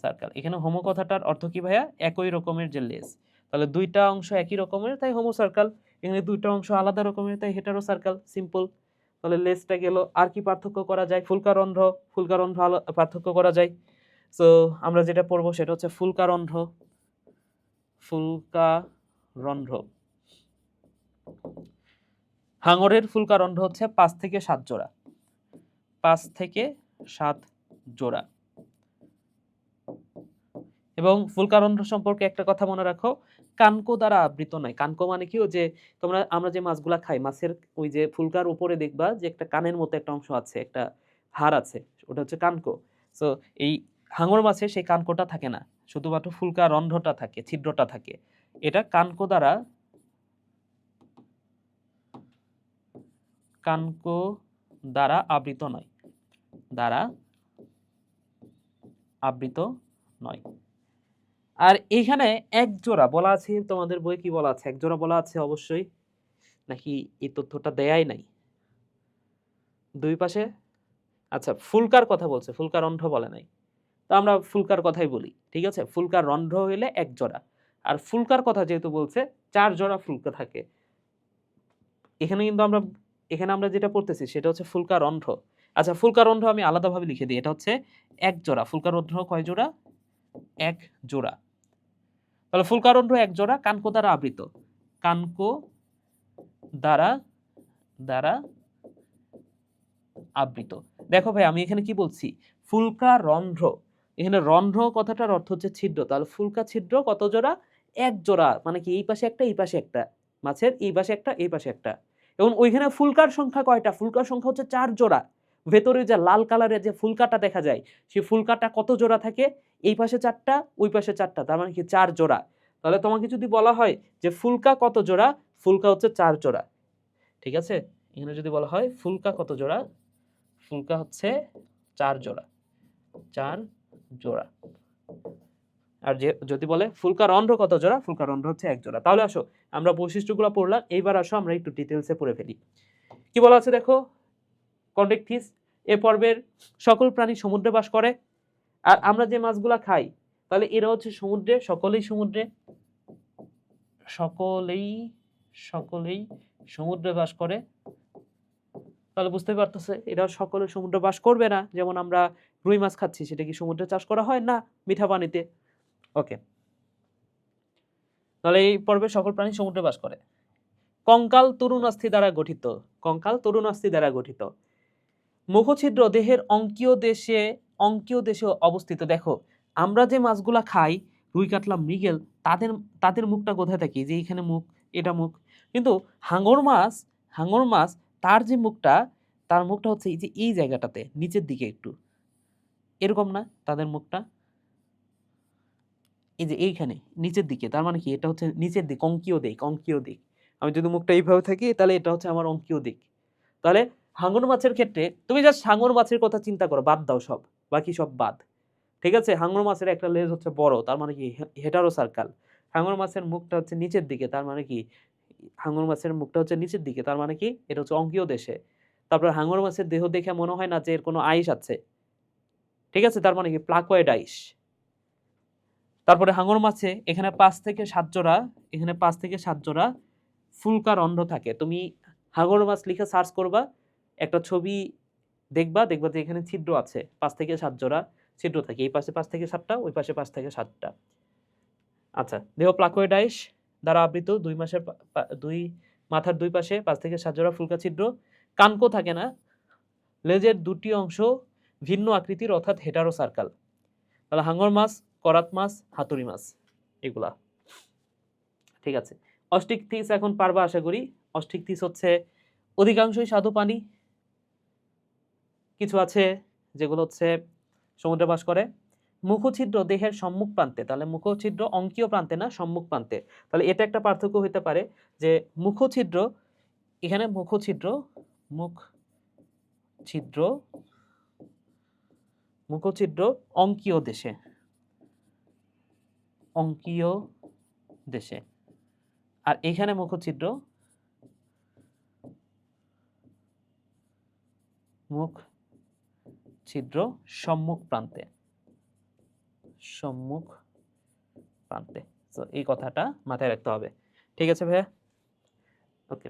সার্কাল। এখানে হোমো কথাটার অর্থ কি ভাইয়া? একই রকমের যে লেজ। তাহলে দুইটা অংশ একই রকমের, তাই হোমো সার্কাল। এখানে দুইটা অংশ আলাদা রকমের, তাই হেটারো সার্কাল। সিম্পল। তাহলে লেজটা গেল। আর কি পার্থক্য করা যায়? ফুলকারন্ধ্র, ফুলকারন্ধ্র পার্থক্য করা যায়। সো আমরা যেটা পড়বো সেটা হচ্ছে ফুলকারন্ধ্র, ফুলকারন্ধ্র। হাঙরের ফুলকারন্ধ্র হচ্ছে 5 থেকে 7 জোড়া, 5 থেকে 7 জোড়া। এবং ফুলকারন্ধ্র সম্পর্কে একটা কথা মনে রাখো, কানকো দ্বারা আবৃত নয়। কানকো মানে কি? যে আমরা যে মাছগুলা খাই, মাছের ওই যে ফুলকার উপরে দেখবা যে একটা কানের মতো একটা অংশ আছে, একটা হাড় আছে, ওটা হচ্ছে কানকো। সো এই হাঙর মাছে সেই কানকোটা থাকে না, শুধুমাত্র ফুলকারন্ধ্রটা থাকে, ছিদ্রটা থাকে। এটা কানকো দ্বারা, কানকো দ্বারা আবৃত নয়, দ্বারা আবৃত নয়। আর এইখানে এক জোড়া বলা আছে, তোমাদের বই কি বলা আছে? এক জোড়া বলা আছে অবশ্যই, নাকি এই তথ্যটা দেয়াই নাই? দুই পাশে, আচ্ছা ফুলকার কথা বলছে, ফুলকার রন্ধ্র বলে নাই, তো আমরা ফুলকার কথাই বলি, ঠিক আছে? ফুলকার রন্ধ্র হইলে এক জোড়া, আর ফুলকার কথা যেহেতু বলছে 4 জোড়া ফুলকা থাকে। এখানে কিন্তু আমরা যেটা পড়তেছি সেটা হচ্ছে ফুলকার রন্ধ্র। আচ্ছা, ফুলকার রন্ধ্র আমি আলাদাভাবে লিখে দিই, এটা হচ্ছে এক জোড়া। ফুলকার রন্ধ্র কয় জোড়া? এক জোড়া। তাহলে ফুলকার রন্ধ্র এক জোড়া, কানকো দ্বারা আবৃত, কানকো দ্বারা, দ্বারা আবৃত। দেখো ভাই, আমি এখানে কি বলছি? ফুলকা রন্ধ্র। এখানে রন্ধ্র কথাটার অর্থ হচ্ছে ছিদ্র। তাহলে ফুলকা ছিদ্র কত জোড়া? এক জোড়া। মানে কি? এই পাশে একটা, এই পাশে একটা, মাছের এই পাশে একটা, এই পাশে একটা। এবং ওইখানে ফুলকার সংখ্যা কয়টা? ফুলকার সংখ্যা হচ্ছে 4 জোড়া। ভেতরে যে লাল কালারের যে ফুলকাটা দেখা যায়, সেই ফুলকাটা কত জোড়া থাকে? এই পাশে 4টা, ওই পাশে 4টা, তার মানে কি 4 জোড়া। তাহলে তোমাকে যদি বলা হয় যে ফুলকা কত জোড়া, ফুলকা হচ্ছে 4 জোড়া, ঠিক আছে? এখানে যদি বলা হয় ফুলকা কত জোড়া, ফুলকা হচ্ছে 4 জোড়া, 4 জোড়া। আর যদি বলে ফুলকা রন্ধ্র কত জোড়া, ফুলকা রন্ধ্র হচ্ছে 1 জোড়া। তাহলে আসো আমরা বৈশিষ্ট্যগুলো পড়লাম, এইবার আসো আমরা একটু ডিটেইলসে পড়ে ফেলি। কি বলা আছে দেখো, কন্ডেকথিস এ পর্বের সকল প্রাণী সমুদ্রে বাস করে। আর আমরা যে মাছগুলা খাই, তাহলে এরা হচ্ছে সমুদ্রে, সকলেই সমুদ্রে, সকলেই সকলেই সমুদ্রে বাস করে। তাহলে বুঝতে পারতেছে এরা সকলে সমুদ্রে বাস করবে না। যেমন আমরা রুই মাছ খাচ্ছি, সেটা কি সমুদ্রে চাষ করা হয়? না, মিঠা পানিতে। ওকে, তাহলে এই পর্বে সকল প্রাণী সমুদ্রে বাস করে। কঙ্কাল তরুণ অস্থি দ্বারা গঠিত। কঙ্কাল তরুণ অস্থি দ্বারা গঠিত। মুখছিদ্র দেহের অঙ্কীয় দেশে অবস্থিত। দেখো আমরা যে মাছগুলা খাই, রুই কাতলা মৃগেল, তাদের মুখটা কোথায় থাকে? যে এখানে মুখ, এটা মুখ। কিন্তু হাঙর মাছ তার যে মুখটা, তার মুখটা হচ্ছে এই যে এই জায়গাটাতে নিচের দিকে একটু এরকম না, তাদের মুখটা এই যে এইখানে নিচের দিকে। তার মানে কি? এটা হচ্ছে নিচের দিক, অঙ্কীয় দিক। আমি যদি মুখটা এইভাবে থাকি তাহলে এটা হচ্ছে আমার অঙ্কীয় দিক। তাহলে হাঙর মাছের ক্ষেত্রে তুমি জাস্ট হাঙর মাছের কথা চিন্তা করো, বাদ দাও সব, বাকি সব বাদ। ঠিক আছে? হাঙর মাছের একটা লেজ হচ্ছে বড়, তার মানে কি? Hetero circle. হাঙর মাছের মুখটা হচ্ছে নিচের দিকে, তার মানে কি? হাঙর মাছের মুখটা হচ্ছে নিচের দিকে, তার মানে কি? এটা হচ্ছে অঙ্কীয় দেশে। তারপর হাঙর মাছের দেহ দেখে মনে হয় না যে এর কোনো আইস আছে। ঠিক আছে? তার মানে কি? প্লাকয়েড আইস। তারপরে হাঙর মাছে এখানে 5 থেকে 7 জোড়া ফুলকা রন্ধ্র থাকে। তুমি হাঙর মাছ লিখে সার্চ করবা, একটা ছবি দেখবা যে এখানে ছিদ্র আছে, 5 থেকে 7 জোড়া ছিদ্র থাকে। এই পাশে 5 থেকে 7টা, ওই পাশে 5 থেকে 7টা। আচ্ছা, দেহ প্লাকয়েড আইস দ্বারা আবৃত, দুই মাথার দুই পাশে 5 থেকে 7 জোড়া ফুলকা ছিদ্র। কানকো থাকে না। লেজের দুটি অংশ ভিন্ন আকৃতির, অর্থাৎ হেটারো সার্কাল। তাহলে হাঙর মাছ, করাত মাছ, হাতুড়ি মাছ, এগুলা। ঠিক আছে? অস্টিকথিস এখন পারবা আশা করি। অস্টিকথিস হচ্ছে অধিকাংশই স্বাদু পানি, কিছু আছে যেগুলো হচ্ছে সমুদ্রে বাস করে। মুখছিদ্র দেহের সম্মুখ প্রান্তে। তাহলে মুখছিদ্র অঙ্কীয় প্রান্তে না, সম্মুখ প্রান্তে। তাহলে এটা একটা পার্থক্য হতে পারে যে মুখছিদ্র, এখানে মুখছিদ্র অঙ্কীয় দেশে, আর এখানে মুখছিদ্র সম্মুখ প্রান্তে। তো এই কথাটা মাথায় রাখতে হবে। ঠিক আছে ভাইয়া? ওকে,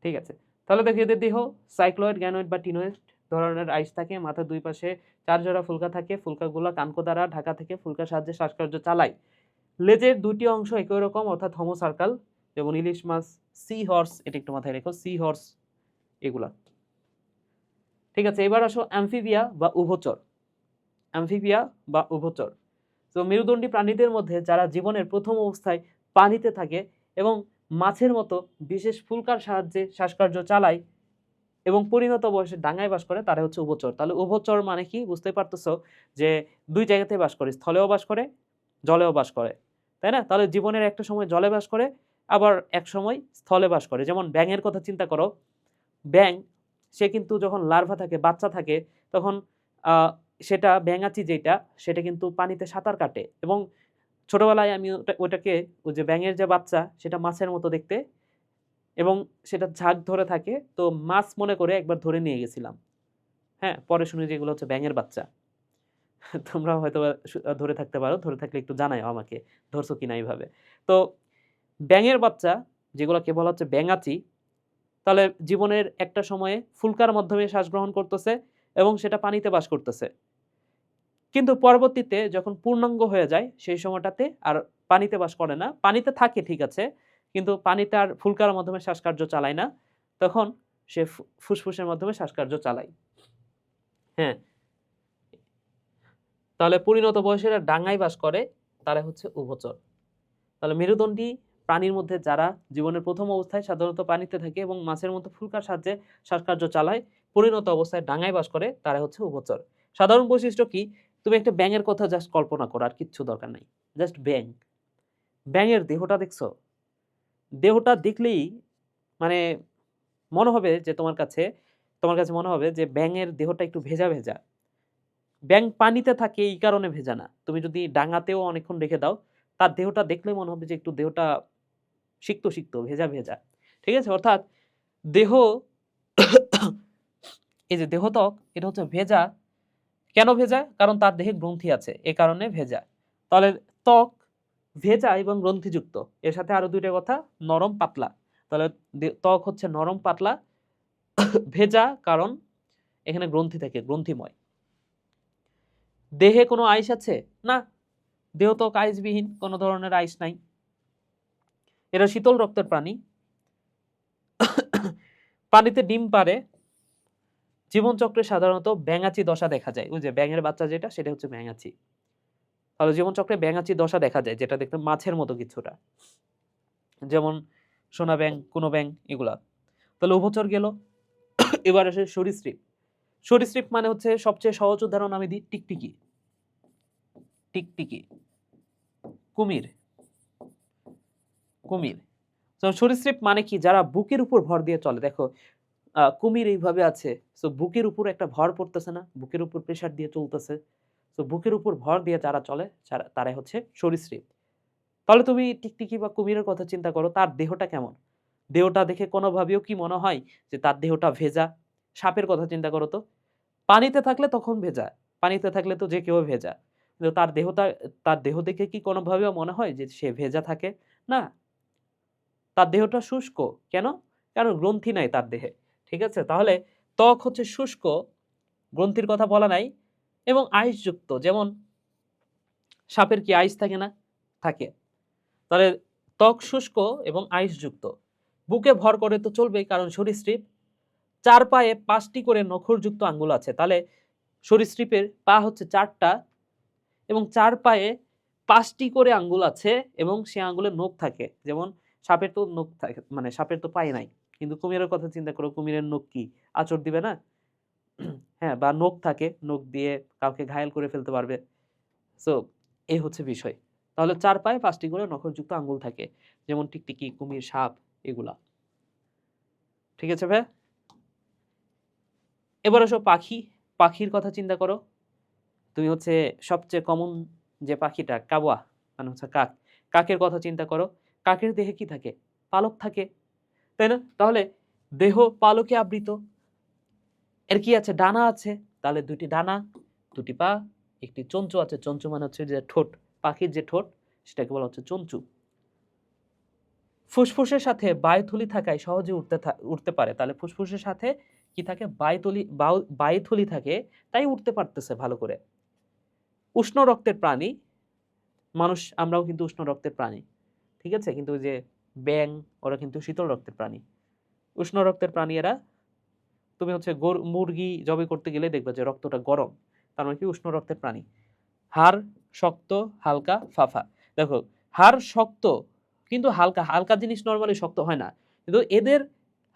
ঠিক আছে। তাহলে দেখো এদের দেহ সাইক্লয়েড, গ্যানোয়েড বা টিনোয়েড ধরনের আইস থাকে। মাথার দুই পাশে 4 জোড়া ফুলকা থাকে। ফুলকাগুলা কানকো দ্বারা ঢাকা থেকে ফুলকার সাহায্যে শ্বাসকার্য চালায়। লেজের দুটি অংশ একই রকম, অর্থাৎ হোমো সার্কাল। যেমন ইলিশ মাছ, সি হর্স, এটা একটু মাথায় রেখো, সি হর্স, এগুলা। ঠিক আছে, এবার আসো অ্যামফিবিয়া বা উভচর। তো মেরুদণ্ডী প্রাণীদের মধ্যে যারা জীবনের প্রথম অবস্থায় পানিতে থাকে এবং মাছের মতো বিশেষ ফুলকার সাহায্যে শ্বাসকার্য চালায় এবং পরিণত বয়সে ডাঙায় বাস করে, তারা হচ্ছে উভচর। তাহলে উভচর মানে কি? বুঝতে পারতেছো যে দুই জায়গাতে বাস করে, স্থলেও বাস করে, জলেও বাস করে, তাই না? তাহলে জীবনের একটা সময় জলে বাস করে, আবার এক সময় স্থলে বাস করে। যেমন ব্যাঙের কথা চিন্তা করো। ব্যাঙ সে কিন্তু যখন লার্ভা থাকে, বাচ্চা থাকে, তখন সেটা ব্যাঙাচি সেটা কিন্তু পানিতে সাঁতার কাটে। এবং ছোটবেলায় আমি ওটাকে, ওই যে ব্যাঙের যে বাচ্চা, সেটা মাছের মতো দেখতে, এবং সেটা ঝাঁক ধরে থাকে, তো মাছ মনে করে একবার ধরে নিয়ে গেছিলাম। হ্যাঁ, পরে শুনি যে এগুলো হচ্ছে ব্যাঙের বাচ্চা। তোমরা হয়তো ধরে থাকতে পারো, ধরে থাকলে একটু জানাও আমাকে ধরছো কিনা এইভাবে। তো ব্যাঙের বাচ্চা যেগুলোকে বলা হচ্ছে ব্যাঙাচি, তাহলে জীবনের একটা সময়ে ফুলকার মাধ্যমে শ্বাস গ্রহণ করতেছে এবং সেটা পানিতে বাস করতেছে। কিন্তু পরবর্তীতে যখন পূর্ণাঙ্গ হয়ে যায়, সেই সময়টাতে আর পানিতে বাস করে না, পানিতে থাকে ঠিক আছে, কিন্তু পানিতে আর ফুলকার মাধ্যমে শ্বাসকার্য চালায় না, তখন সে ফুসফুসের মাধ্যমে শ্বাসকার্য চালায়। হ্যাঁ, তাহলে পরিণত বয়সের ডাঙায় বাস করে, তারা হচ্ছে উভচর। তাহলে মেরুদণ্ডী প্রাণীর মধ্যে যারা জীবনের প্রথম অবস্থায় সাধারণত পানিতে থাকে এবং মাছের মতো ফুলকার সাহায্যে শ্বাসকার্য চালায়, পরিণত অবস্থায় ডাঙায় বাস করে, তারা হচ্ছে উভচর। সাধারণ বৈশিষ্ট্য কি? তুমি একটা ব্যাঙের কথা জাস্ট কল্পনা করো, আর কিচ্ছু দরকার নাই। জাস্ট ব্যাঙের দেহটা দেখছো? দেহটা দেখলেই মানে মনে হবে যে তোমার কাছে মনে হবে যে ব্যাঙের দেহটা একটু ভেজা ভেজা। ব্যাঙ পানিতে থাকে এই কারণে ভেজা না। তুমি যদি ডাঙাতেও অনেকক্ষণ রেখে দাও, তার দেহটা দেখলে মনে হবে যে একটু দেহটা সিক্ত ভেজা ভেজা। ঠিক আছে? অর্থাৎ দেহ এই যে দেহত্বক, এটা হচ্ছে ভেজা। কেন ভেজা? কারণ তার দেহে গ্রন্থি আছে, এ কারণে ভেজা। তাহলে ত্বক ভেজা এবং গ্রন্থিযুক্ত। এর সাথে আরো দুইটা কথা, নরম পাতলা। তাহলে ত্বক হচ্ছে নরম পাতলা, ভেজা কারণ এখানে গ্রন্থি থাকে, গ্রন্থিময়। দেহে কোনো আইস আছে না, দেহত্বক আইসবিহীন, কোনো ধরনের আইস নাই। এরা শীতল রক্তের প্রাণী। পানিতে ডিম পারে। জীবনচক্রে সাধারণত ব্যাঙাচি দশা দেখা যায়। ওই যে ব্যাঙের বাচ্চা যেটা, সেটা হচ্ছে ব্যাঙাচি। তাহলে জীবনচক্রে ব্যাঙাচি দশা দেখা যায়, যেটা দেখতে মাছের মতো কিছুটা, যেমন সোনা ব্যাঙ, কোনো ব্যাঙ, এগুলা। তাহলে উভচর গেল। এবার আসে সরীসৃপ। সরীসৃপ মানে হচ্ছে সবচেয়ে সহজ উদাহরণ আমি দিই, টিকটিকি। টিকটিকি, কুমির। কুমির সরীসৃপ মানে কি? যারা বুকের উপর ভর দিয়ে চলে। দেখো কুমির এইভাবে আছে, সো বুকের উপর একটা ভর পড়তেছে না, বুকের উপর প্রেসার দিয়ে চলতেছে। সো বুকের উপর ভর দিয়ে যারা চলে তারাই হচ্ছে সরীসৃপ। তাহলে তুমি টিকটিকি বা কুমিরের কথা চিন্তা করো, তার দেহটা কেমন? দেহটা দেখে কোনোভাবেও কি মনে হয় যে তার দেহটা ভেজা? সাপের কথা চিন্তা করো তো, পানিতে থাকলে তখন ভেজা, পানিতে থাকলে তো যে কেউ ভেজা, কিন্তু তার দেহ দেখে কি কোনোভাবেও মনে হয় যে সে ভেজা থাকে? না, তার দেহটা শুষ্ক। কেন? কারণ গ্রন্থি নাই তার দেহে। ঠিক আছে, তাহলে ত্বক হচ্ছে শুষ্ক, গ্রন্থির কথা বলা নাই, এবং আইসযুক্ত। যেমন সাপের কি আইস থাকে না? থাকে। তাহলে ত্বক শুষ্ক এবং আইসযুক্ত। বুকে ভর করে তো চলবেই, কারণ সরীসৃপ। চার পায়ে 5টি করে নখরযুক্ত আঙ্গুল আছে। তাহলে সরীসৃপের পা হচ্ছে 4টা, এবং চার পায়ে 5টি করে আঙ্গুল আছে, এবং সে আঙ্গুলে নখ থাকে। যেমন সাপের তো নখ থাকে, মানে সাপের তো পায়ে নাই, কিন্তু কুমিরের কথা চিন্তা করো, কুমিরের নখ কি আঁচড় দিবে না? হ্যাঁ, বা নখ থাকে, নখ দিয়ে কাউকে ঘায়েল করে ফেলতে পারবে। সো এই হচ্ছে বিষয়। তাহলে চার পায়ে 5টি করে নখযুক্ত আঙ্গুল থাকে, যেমন টিকটিকি, কুমির, সাপ, এগুলা। ঠিক আছে ভাই? এবার আসো পাখি। পাখির কথা চিন্তা করো। তুমি হচ্ছে সবচেয়ে কমন যে পাখিটা, কাওয়া, মানে হচ্ছে কাক। কাকের কথা চিন্তা করো। কাকের দেহে কি থাকে? পালক থাকে, তাই না? তাহলে দেহ পালকে আবৃত। এর কি আছে? ডানা আছে। তাহলে 2টি ডানা, 2টি পা, একটি চঞ্চু আছে। চঞ্চু মানে হচ্ছে যে ঠোঁট, পাখির যে ঠোঁট, সেটাকে বলা হচ্ছে চঞ্চু। ফুসফুসের সাথে বায়ুথলি থাকায় সহজে উঠতে পারে। তাহলে ফুসফুসের সাথে কি থাকে? বায়ুথলি থাকে, তাই উঠতে পারতেছে ভালো করে। উষ্ণ রক্তের প্রাণী। আমরাও কিন্তু উষ্ণ রক্তের প্রাণী, ঠিক আছে? কিন্তু ওই যে ব্যাঙ, ওরা কিন্তু শীতল রক্তের প্রাণী। উষ্ণ রক্তের প্রাণী এরা। তুমি হচ্ছে মুরগি জবাই করতে গেলে দেখবে যে রক্তটা গরম, তার মানে কি? উষ্ণ রক্তের প্রাণী। হাড় শক্ত, হালকা, ফাফা। দেখো, হাড় শক্ত, কিন্তু হালকা। হালকা জিনিস নরমালি শক্ত হয় না, কিন্তু এদের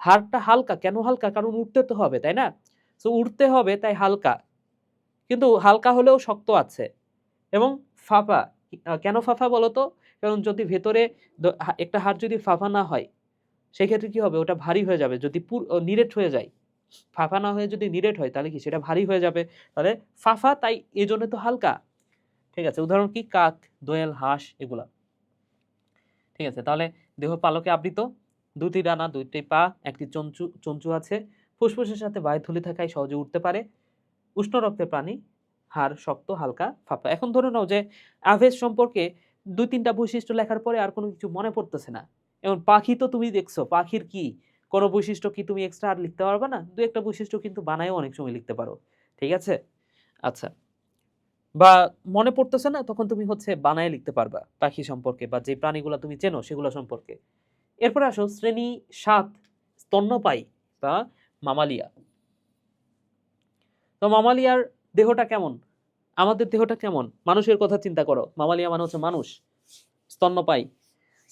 হাড়টা হালকা। কেন হালকা? কারণ উঠতে তো হবে, তাই না? সো উঠতে হবে, তাই হালকা, কিন্তু হালকা হলেও শক্ত আছে। এবং ফাফা। কেন ফাফা বলো তো? কারণ যদি ভেতরে একটা হাড় যদি ফাফা না হয়, সেক্ষেত্রে কি হবে? ওটা ভারী হয়ে যাবে। যদি নিরেট হয়ে যায়, ফাফা না হয়ে যদি নিরেট হয়, তাহলে কি সেটা ভারী হয়ে যাবে। তাহলে ফাফা, তাই এই জন্য তো হালকা। ঠিক আছে, উদাহরণ কি? কাক, দোয়েল, হাঁস, এগুলা। ঠিক আছে, তাহলে দেহ পালকে আবৃত, 2টি ডানা, 2টি পা, একটি চঞ্চু আছে। ফুসফুসের সাথে বায়ুথলি থাকায় সহজে উঠতে পারে। উষ্ণ রক্তের প্রাণী। হাড় শক্ত, হালকা, ফাঁপা। এখন ধরে নাও যে অ্যাভেজ সম্পর্কে 2-3টা বৈশিষ্ট্য লেখার পরে আর কোনো কিছু মনে পড়তেছে না। এবং পাখি তো তুমি দেখছো, পাখির কি কোনো বৈশিষ্ট্য কি তুমি এক্সট্রা আর লিখতে পারবে না? 2-একটা বৈশিষ্ট্য কিন্তু বানায়ও অনেক সময় লিখতে পারো। ঠিক আছে, আচ্ছা। বা মনে পড়তেছে না, তখন তুমি হচ্ছে বানায় লিখতে পারবা পাখি সম্পর্কে, বা যে প্রাণীগুলো তুমি চেনো সেগুলো সম্পর্কে। এরপরে আসো শ্রেণী 7, স্তন্যপায়ী বা মামালিয়া। তো মামালিয়ার দেহটা কেমন? আমাদের দেহটা কেমন? মানুষের কথা চিন্তা করো। মামালিয়া মানে হচ্ছে মানুষ, স্তন্যপায়ী।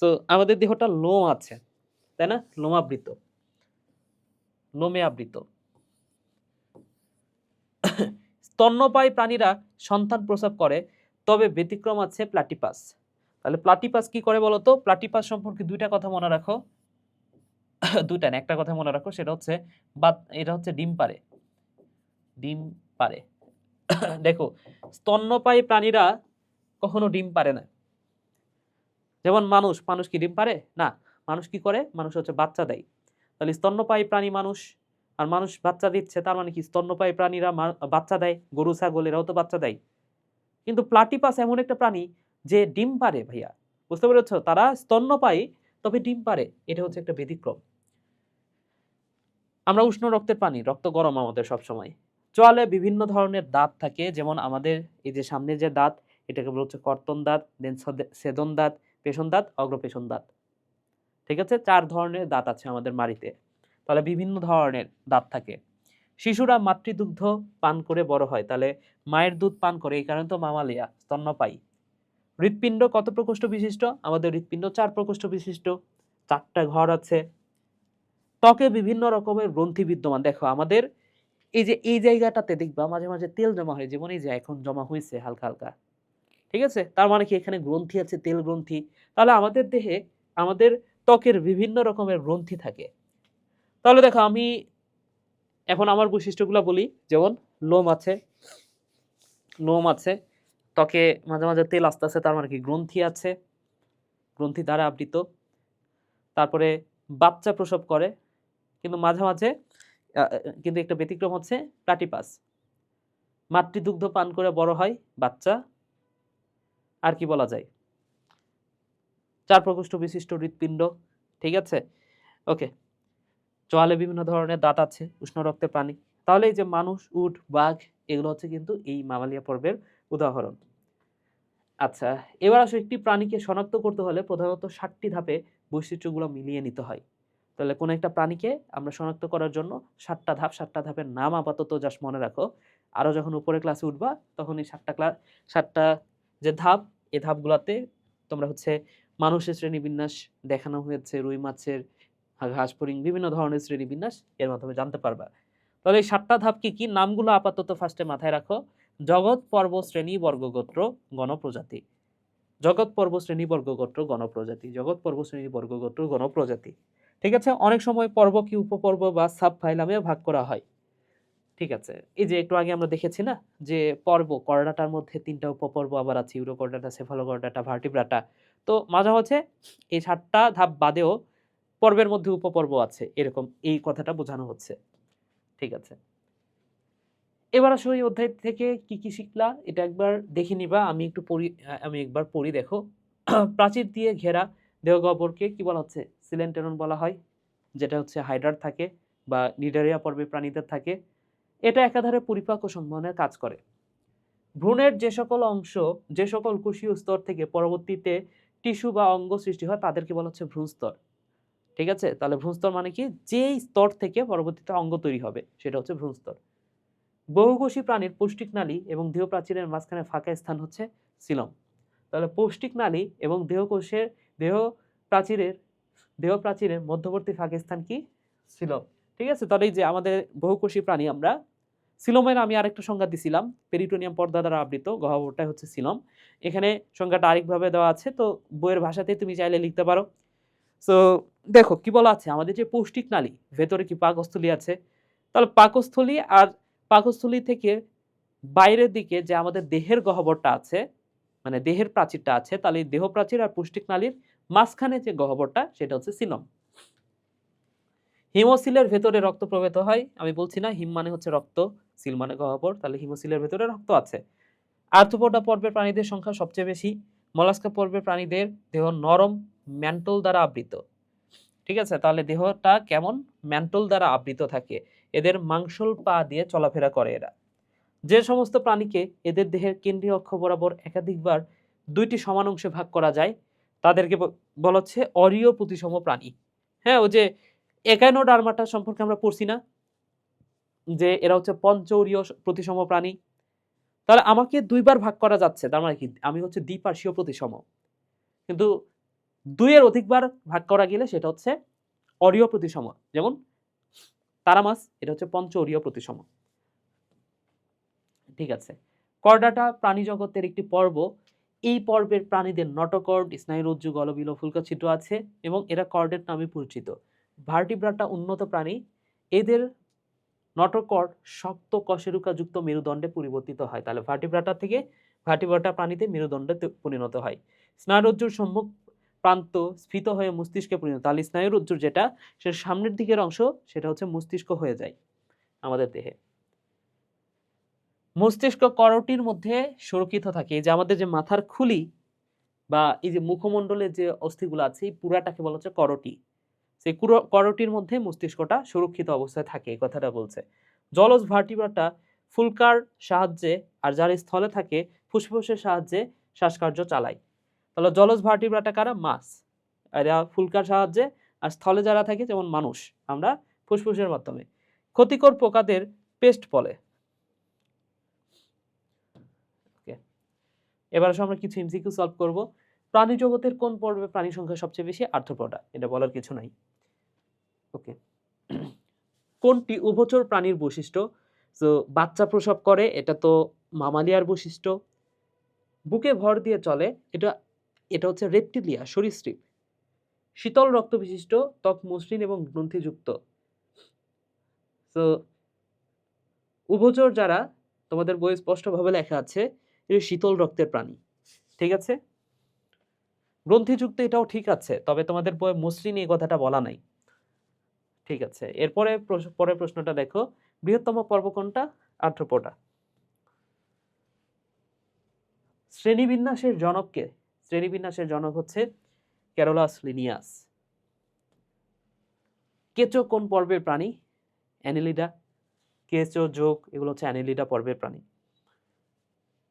তো আমাদের দেহটা লোম আছে, তাই না? লোমাবৃত, লোমে আবৃত। স্তন্যপায়ী প্রাণীরা সন্তান প্রসব করে, তবে ব্যতিক্রম আছে প্লাটিপাস। তাহলে প্লাটিপাস কি করে বলতো? প্লাটিপাস সম্পর্কে 2টা কথা মনে রাখো। 2টা না, একটা কথা মনে রাখো, সেটা হচ্ছে এটা হচ্ছে ডিম পারে। ডিম পারে। দেখো, স্তন্যপায়ী প্রাণীরা কখনো ডিম পারে না। যেমন মানুষ কি ডিম পারে? না। মানুষ কি করে? মানুষ হচ্ছে বাচ্চা দেয়। তাহলে স্তন্যপায়ী প্রাণী মানুষ, আর মানুষ বাচ্চা দিচ্ছে, তার মানে কি? স্তন্যপায়ী প্রাণীরা বাচ্চা দেয়। গরু, ছাগল, এরাও তো বাচ্চা দেয়। কিন্তু প্লাটিপাস এমন একটা প্রাণী যে ডিম পারে ভাইয়া। বুঝতে পেরেছো? তারা স্তন্যপায়ী, তবে ডিম পারে। এটা হচ্ছে একটা ব্যতিক্রম। আমরা উষ্ণ রক্তের প্রাণী, রক্ত গরম আমাদের সব সময়। চোয়ালে বিভিন্ন ধরনের দাঁত থাকে, যেমন আমাদের এই যে সামনে যে দাঁত, এটাকে বলা হচ্ছে কর্তন দাঁত, দেন ছেদন দাঁত, পেষণ দাঁত, অগ্রপেষণ দাঁত। ঠিক আছে, 4 ধরনের দাঁত আছে আমাদের মাড়িতে। তাহলে বিভিন্ন ধরনের দাঁত থাকে। শিশুরা মাতৃদুগ্ধ পান করে বড় হয়, তাহলে মায়ের দুধ পান করে, এই কারণে তো মামালিয়া, স্তন্যপায়ী। হৃৎপিণ্ড কত প্রকোষ্ঠ বিশিষ্ট? আমাদের হৃৎপিণ্ড 4 প্রকোষ্ঠ বিশিষ্ট, 4টা ঘর আছে। ত্বকে বিভিন্ন রকমের গ্রন্থি বিদ্যমান। দেখো আমাদের এই যে এই জায়গাটাতে দেখবা মাঝে মাঝে তেল জমা হয়, যেমন এই যে এখন জমা হয়েছে হালকা হালকা। ঠিক আছে, তার মানে কি এখানে গ্রন্থি আছে, তেল গ্রন্থি। তাহলে আমাদের দেহে আমাদের ত্বকের বিভিন্ন রকমের গ্রন্থি থাকে। তাহলে দেখো আমি এখন আমার বৈশিষ্ট্যগুলো বলি, যেমন লোম আছে, লোম আছে, ত্বকে মাঝে মাঝে তেল আস্তে আস্তে, তার মানে কি গ্রন্থি আছে, গ্রন্থি দ্বারা আবৃত। তারপরে বাচ্চা প্রসব করে, কিন্তু মাঝে মাঝে কিন্তু একটা ব্যতিক্রম হচ্ছে প্লাটিপাস, মাতৃদুগ্ধ পান করে বড় হয় বাচ্চা। আর কি বলা যায়, 4 প্রকোষ্ঠ বিশিষ্ট হৃৎপিণ্ড। ঠিক আছে, ওকে। চোয়ালে বিভিন্ন ধরনের দাঁত আছে, উষ্ণ রক্তের প্রাণী। তাহলে এই যে মানুষ, উট, বাঘ, এগুলো হচ্ছে কিন্তু এই মামালিয়া পর্বের উদাহরণ। আচ্ছা, এবার আসলে একটি প্রাণীকে শনাক্ত করতে হলে প্রধানত 7টি ধাপে বৈশিষ্ট্যগুলো মিলিয়ে নিতে হয়। তাহলে কোন একটা প্রাণীকে আমরা শনাক্ত করার জন্য 7টা ধাপ, 7টা ধাপের নাম আপাতত জাস্ট মনে রাখো। আরো যখন উপরে ক্লাসে উঠবা তখন এই 7টা যে ধাপ, এই ধাপগুলোতে তোমরা হচ্ছে মানুষের শ্রেণীবিন্যাস দেখানো হয়েছে, রুই মাছের, ঘাস ফড়িং, বিভিন্ন ধরনের শ্রেণীবিন্যাস এর মাধ্যমে জানতে পারবা। তাহলে এই 7টা ধাপ কি কি, নামগুলো আপাতত ফার্স্টে মাথায় রাখো। জগৎ, পর্ব, শ্রেণী, বর্গগোত্র, গণপ্রজাতি। জগৎ, পর্ব, শ্রেণী, বর্গগোত্র, গণপ্রজাতি। জগৎ, পর্ব, শ্রেণী, বর্গগোত্র, গণপ্রজাতি। ঠিক আছে, অনেক সময় পর্ব কি উপপর্ব বা সাব ফাইলামে ভাগ করা হয়। ঠিক আছে, এই যে একটু আগে আমরা দেখেছি না যে পর্ব, করডাটার মধ্যে 3টা উপপর্ব আবার আছে, ইউরোকর্ডাটা, সেফালোকর্ডাটা, ভার্টিব্রাটা। তো মাঝে মাঝে এই 7টা ধাপ বাদেও পর্বের মধ্যে উপপর্ব আছে, এরকম এই কথাটা বোঝানো হচ্ছে। ঠিক আছে, এবার আসলে এই অধ্যায় থেকে কি কি শিখলা এটা একবার দেখে নিবা। আমি একবার পড়ি, দেখো। প্রাচীর দিয়ে ঘেরা দেহগহ্বরকে কি বলা হচ্ছে? সিলেন্টেরন বলা হয়, যেটা হচ্ছে হাইড্রার থাকে বা নিডারিয়া পর্বের প্রাণীদের থাকে। এটা একাধারে পরিপাক ও সংবহনের কাজ করে। ভ্রূণের যে সকল কোষীয় স্তর থেকে পরবর্তীতে টিস্যু বা অঙ্গ সৃষ্টি হয় তাদেরকে বলা হচ্ছে ভ্রূণস্তর। ঠিক আছে, তাহলে ভ্রূণস্তর মানে কি, যেই স্তর থেকে পরবর্তীতে অঙ্গ তৈরি হবে সেটা হচ্ছে ভ্রূণস্তর। বহুকোষী প্রাণীর পৌষ্টিক নালী এবং দেহ প্রাচীরের মাঝখানে ফাঁকা স্থান হচ্ছে সিলম। তাহলে পৌষ্টিক নালী এবং দেহ প্রাচীরের মধ্যবর্তী ফাঁকা স্থান কি? সিলম। ঠিক আছে, তাহলে এই যে আমাদের বহুকোষী প্রাণী, আমরা সিলমের আমি আরেকটা সংজ্ঞা দিছিলাম, পেরিটোনিয়াম পর্দা দ্বারা আবৃত গহ্বরটাই হচ্ছে সিলম। এখানে সংজ্ঞাটা আরেকভাবে দেওয়া আছে, তো বইয়ের ভাষাতেই তুমি চাইলে লিখতে পারো। সো দেখো কি বলা আছে, আমাদের যে পৌষ্টিক নালী, ভেতরে কি পাকস্থলী আছে। তাহলে পাকস্থলী থেকে বাইরের দিকে যে আমাদের দেহের গহ্বরটা আছে, মানে দেহের প্রাচীরটা আছে, তাহলে এই দেহ প্রাচীর আর পৌষ্টিক নালীর মাঝখানে যে গহ্বরটা সেটা হচ্ছে সিলম। হিমোসিলের ভেতরে রক্ত প্রবাহিত হয়, আমি বলছি না, হিম মানে হচ্ছে রক্ত, সিল মানে গহ্বর, তাহলে হিমোসিলের ভেতরে রক্ত আছে। আর্থ্রোপোডা পর্বের প্রাণীদের সংখ্যা সবচেয়ে বেশি। মলাস্কা পর্বের প্রাণীদের দেহ নরম ম্যান্টল দ্বারা আবৃত। ঠিক আছে, তাহলে দেহটা কেমন? ম্যান্টল দ্বারা আবৃত থাকে। এদের মাংসল পা দিয়ে চলাফেরা করে এরা। যে সমস্ত প্রাণীকে এদের দেহের কেন্দ্রীয় অক্ষ বরাবর একাধিকবার 2টি সমান অংশে ভাগ করা যায় তাদেরকে বলা হচ্ছে অরীয় প্রতিসম প্রাণী। হ্যাঁ, ওই যে একাইনোডার্মাটা সম্পর্কে আমরা পড়ছি না, যে এরা হচ্ছে পঞ্চউরীয় প্রতিসম প্রাণী। তাহলে আমাকে 2বার ভাগ করা যাচ্ছে, তার মানে কি আমি হচ্ছে দ্বিপার্শ্বীয় প্রতিসম। কিন্তু 2-এর অধিকবার ভাগ করা গেলে সেটা হচ্ছে অরীয় প্রতিসম। যেমন তারা মাছ, এটা হচ্ছে পঞ্চউরীয় প্রতিসম। ঠিক আছে, কর্ডাটা প্রাণী জগতের একটি পর্ব। এই পর্বের প্রাণীদের নটোকর্ড, স্নায়ুরজ্জু, গলবিল, ফুলকা ছিদ্র আছে এবং এরা কর্ডের নামে পরিচিত। ভার্টিব্রাটা উন্নত প্রাণী, এদের নটোকর্ড শক্ত কশেরুকাযুক্ত মেরুদণ্ডে পরিবর্তিত হয়। তাহলে ভার্টিব্রাটা প্রাণীতে মেরুদণ্ডে পরিণত হয়। স্নায়ুরজ্জুর সম্মুখ প্রান্ত স্ফীত হয়ে মস্তিষ্কে পরিণত। তাহলে স্নায়ুরজ্জুর যেটা, সেটা সামনের দিকের অংশ, সেটা হচ্ছে মস্তিষ্ক হয়ে যায় আমাদের দেহে। মস্তিষ্ক করটির মধ্যে সুরক্ষিত থাকে। এই যে আমাদের যে মাথার খুলি বা এই যে মুখমণ্ডলের যে অস্থিগুলো আছে, এই পুরাটাকে বলা হচ্ছে করটি। সেই করটির মধ্যে মস্তিষ্কটা সুরক্ষিত অবস্থায় থাকে, এই কথাটা বলছে। জলজ ভার্টিব্রাটা ফুলকার সাহায্যে, আর যারা স্থলে থাকে ফুসফুসের সাহায্যে শ্বাসকার্য চালায়। তাহলে জলজ ভার্টিব্রাটা কারা? মাছ। এরা ফুলকার সাহায্যে, আর স্থলে যারা থাকে যেমন মানুষ, আমরা ফুসফুসের মাধ্যমে। ক্ষতিকর পোকাদের পেস্ট বলে। এবার আসলে আমরা কিছু এমসিকিউ সলভ করব। প্রাণী জগতের কোন পর্বে প্রাণী সংখ্যা সবচেয়ে বেশি? আর্থ্রোপোডা, এটা বলার কিছু নাই। ওকে, কোনটি উভচর প্রাণীর বৈশিষ্ট্য? তো বাচ্চা প্রসব করে, এটা তো মামালিয়ার বৈশিষ্ট্য। বুকে ভর দিয়ে চলে, এটা এটা হচ্ছে রেপ্টিলিয়া, সরীসৃপ। শীতল রক্ত বিশিষ্ট, ত্বক মসৃণ এবং গ্রন্থিযুক্ত। তো উভচর যারা, তোমাদের বইয়ে স্পষ্টভাবে লেখা আছে এটা শীতল রক্তের প্রাণী, ঠিক আছে। গ্রন্থিযুক্ত এটাও ঠিক আছে, তবে তোমাদের বইয়ে মসৃণ এই কথাটা বলা নাই, ঠিক আছে। এরপরে পরের প্রশ্নটা দেখো, বৃহত্তম পর্ব কোনটা? আর্থ্রোপোডা। শ্রেণীবিন্যাসের জনক কে? শ্রেণীবিন্যাসের জনক হচ্ছে ক্যারোলাস লিনিয়াস। কেঁচো কোন পর্বের প্রাণী? অ্যানেলিডা। কেঁচো, যোগ এগুলো হচ্ছে অ্যানেলিডা পর্বের প্রাণী।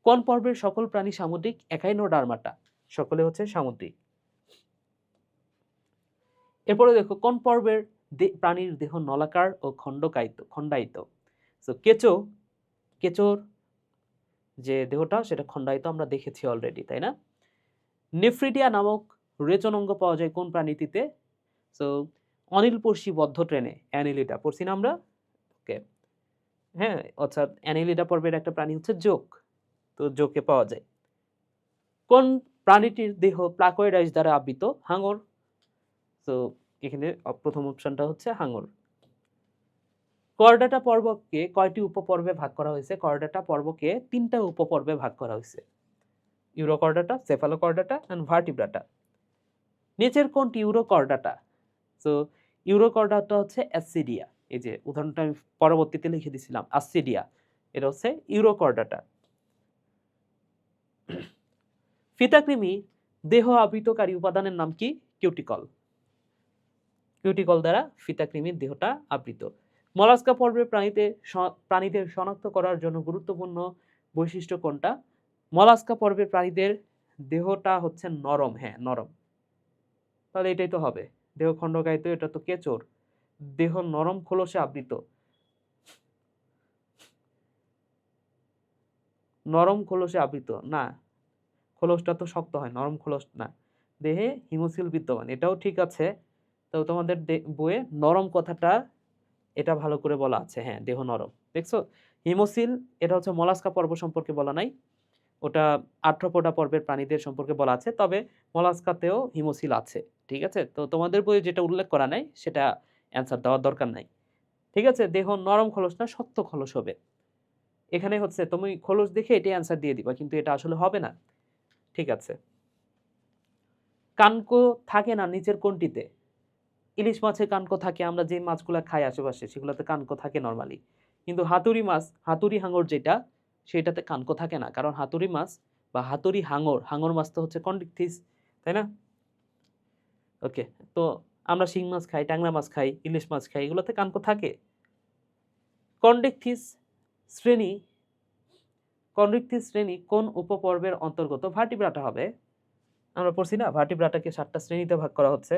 কোন পর্বের সকল প্রাণী সামুদ্রিক? একাইনোডার্মাটা, সকলে হচ্ছে সামুদ্রিক। এরপরে দেখো, কোন পর্বের প্রাণীর দেহ নলাকার ও খণ্ডায়িত? তো কেঁচোর যে দেহটা সেটা খণ্ডায়িত, আমরা দেখেছি অলরেডি, তাই না? নেফ্রিডিয়া নামক রেচন অঙ্গ পাওয়া যায় কোন প্রাণীটিতে? সো অনিলপর্ষী বদ্ধ ট্রেনে, অ্যানিলিডা পড়ছি না আমরা। ওকে, হ্যাঁ, অর্থাৎ অ্যানিলিডা পর্বের একটা প্রাণী হচ্ছে জোক, তো জোকে পাওয়া যায়। কোন প্রাণীটির দেহ প্লাকোয়েডাইস দ্বারা আবৃত? হাঙর। তো এখানে প্রথম অপশনটা হচ্ছে হাঙর। করডাটা পর্বকে কয়টি উপপর্বে ভাগ করা হয়েছে? করডাটা পর্বকে 3টা উপপর্বে ভাগ করা হয়েছে, ইউরোকর্ডাটা, সেফালোকর্ডাটা এন্ড ভার্টিব্রাটা। নিচের কোনটি ইউরোকর্ডাটা? তো ইউরোকর্ডাটা হচ্ছে অ্যাসিডিয়া, এই যে উদাহরণটা আমি পরবর্তীতে লিখে দিছিলাম, অ্যাসিডিয়া, এটা হচ্ছে ইউরোকর্ডাটা। ফিতাকৃমি দেহ আবৃতকারী উপাদানের নাম কি? কিউটিকল। কিউটিকল দ্বারা ফিতাকৃমির দেহটা আবৃত। মলাস্কা পর্বের প্রাণীদের শনাক্ত করার জন্য গুরুত্বপূর্ণ বৈশিষ্ট্য কোনটা? মলাস্কা পর্বের প্রাণীদের দেহটা হচ্ছে নরম, হ্যাঁ নরম, তাহলে এটাই তো হবে। দেহ খণ্ডকায়িত, এটা তো কেঁচোর, দেহ নরম খোলসে আবৃত। নরম খোলসে আবৃত না, খোলসটা তো শক্ত হয়, নরম খোলস না। দেহে হিমোসিল বিদ্যমান, এটাও ঠিক আছে। তো তোমাদের বইয়ে নরম কথাটা এটা ভালো করে বলা আছে, হ্যাঁ দেহ নরম, দেখছো। হিমোসিল এটা হচ্ছে মলাস্কা পর্ব সম্পর্কে বলা নাই, ওটা আর্থ্রোপোডা পর্বের প্রাণীদের সম্পর্কে বলা আছে, তবে মলাস্কাতেও হিমোসিল আছে, ঠিক আছে। তো তোমাদের বইয়ে যেটা উল্লেখ করা নাই সেটা অ্যান্সার দেওয়ার দরকার নাই, ঠিক আছে। দেহ নরম খোলস না, শক্ত খোলস হবে। এখানে হচ্ছে তুমি খোলস দেখে এটাই অ্যান্সার দিয়ে দিবা, কিন্তু এটা আসলে হবে না, ঠিক আছে। কানকো থাকে না নিচের কোনটিতে? ইলিশ মাছের কানকো থাকে, আমরা যে মাছগুলো খাই আশেপাশে সেগুলোতে কানকো থাকে নরমালি, কিন্তু হাতুড়ি মাছ, হাতুড়ি হাঙর যেটা, সেটাতে কানকো থাকে না, কারণ হাতুড়ি মাছ বা হাতুড়ি হাঙর মাছ তো হচ্ছে কন্ডিকথিস, তাই না? ওকে, তো আমরা শিং মাছ খাই, ট্যাংরা মাছ খাই, ইলিশ মাছ খাই, এগুলোতে কানকো থাকে। কন্ডিকথিস শ্রেণী কোন উপপর্বের অন্তর্গত? ভার্টিব্রাটা হবে, আমরা পড়ছি না ভার্টিব্রাটাকে 7টা শ্রেণীতে ভাগ করা হচ্ছে,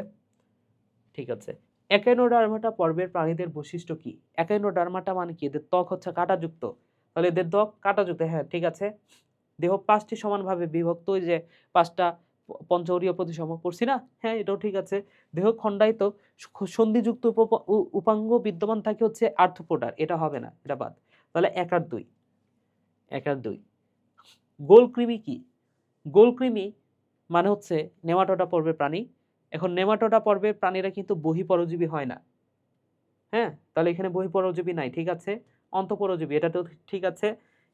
ঠিক আছে। একাইনোডার্মাটা পর্বের প্রাণীদের বৈশিষ্ট্য কি? একাইনোডার্মাটা মানে কি? এদের ত্বক হচ্ছে কাঁটাযুক্ত, তাহলে এদের ত্বক কাঁটাযুক্ত, হ্যাঁ ঠিক আছে। দেহ 5টি সমানভাবে বিভক্ত, ওই যে 5টা পঞ্চৌরীয় প্রতিসম পড়ছি না, হ্যাঁ এটাও ঠিক আছে। দেহ খণ্ডায়িত, সন্ধিযুক্ত উপাঙ্গ বিদ্যমান থাকে হচ্ছে আর্থ্রোপোডার, এটা হবে না, এটা বাদ। তাহলে 1 আর 2, 1 আর 2। গোলকৃমি কি? গোলকৃমি মানে হচ্ছে নেমাটোডা পর্বের প্রাণী। এখন নেমাটোডা পর্বের প্রাণীরা কিন্তু বহিঃপরজীবী হয় না, হ্যাঁ, তাহলে এখানে বহিঃপরজীবী নাই, ঠিক আছে। অন্তঃপরজীবী, এটা তো ঠিক আছে।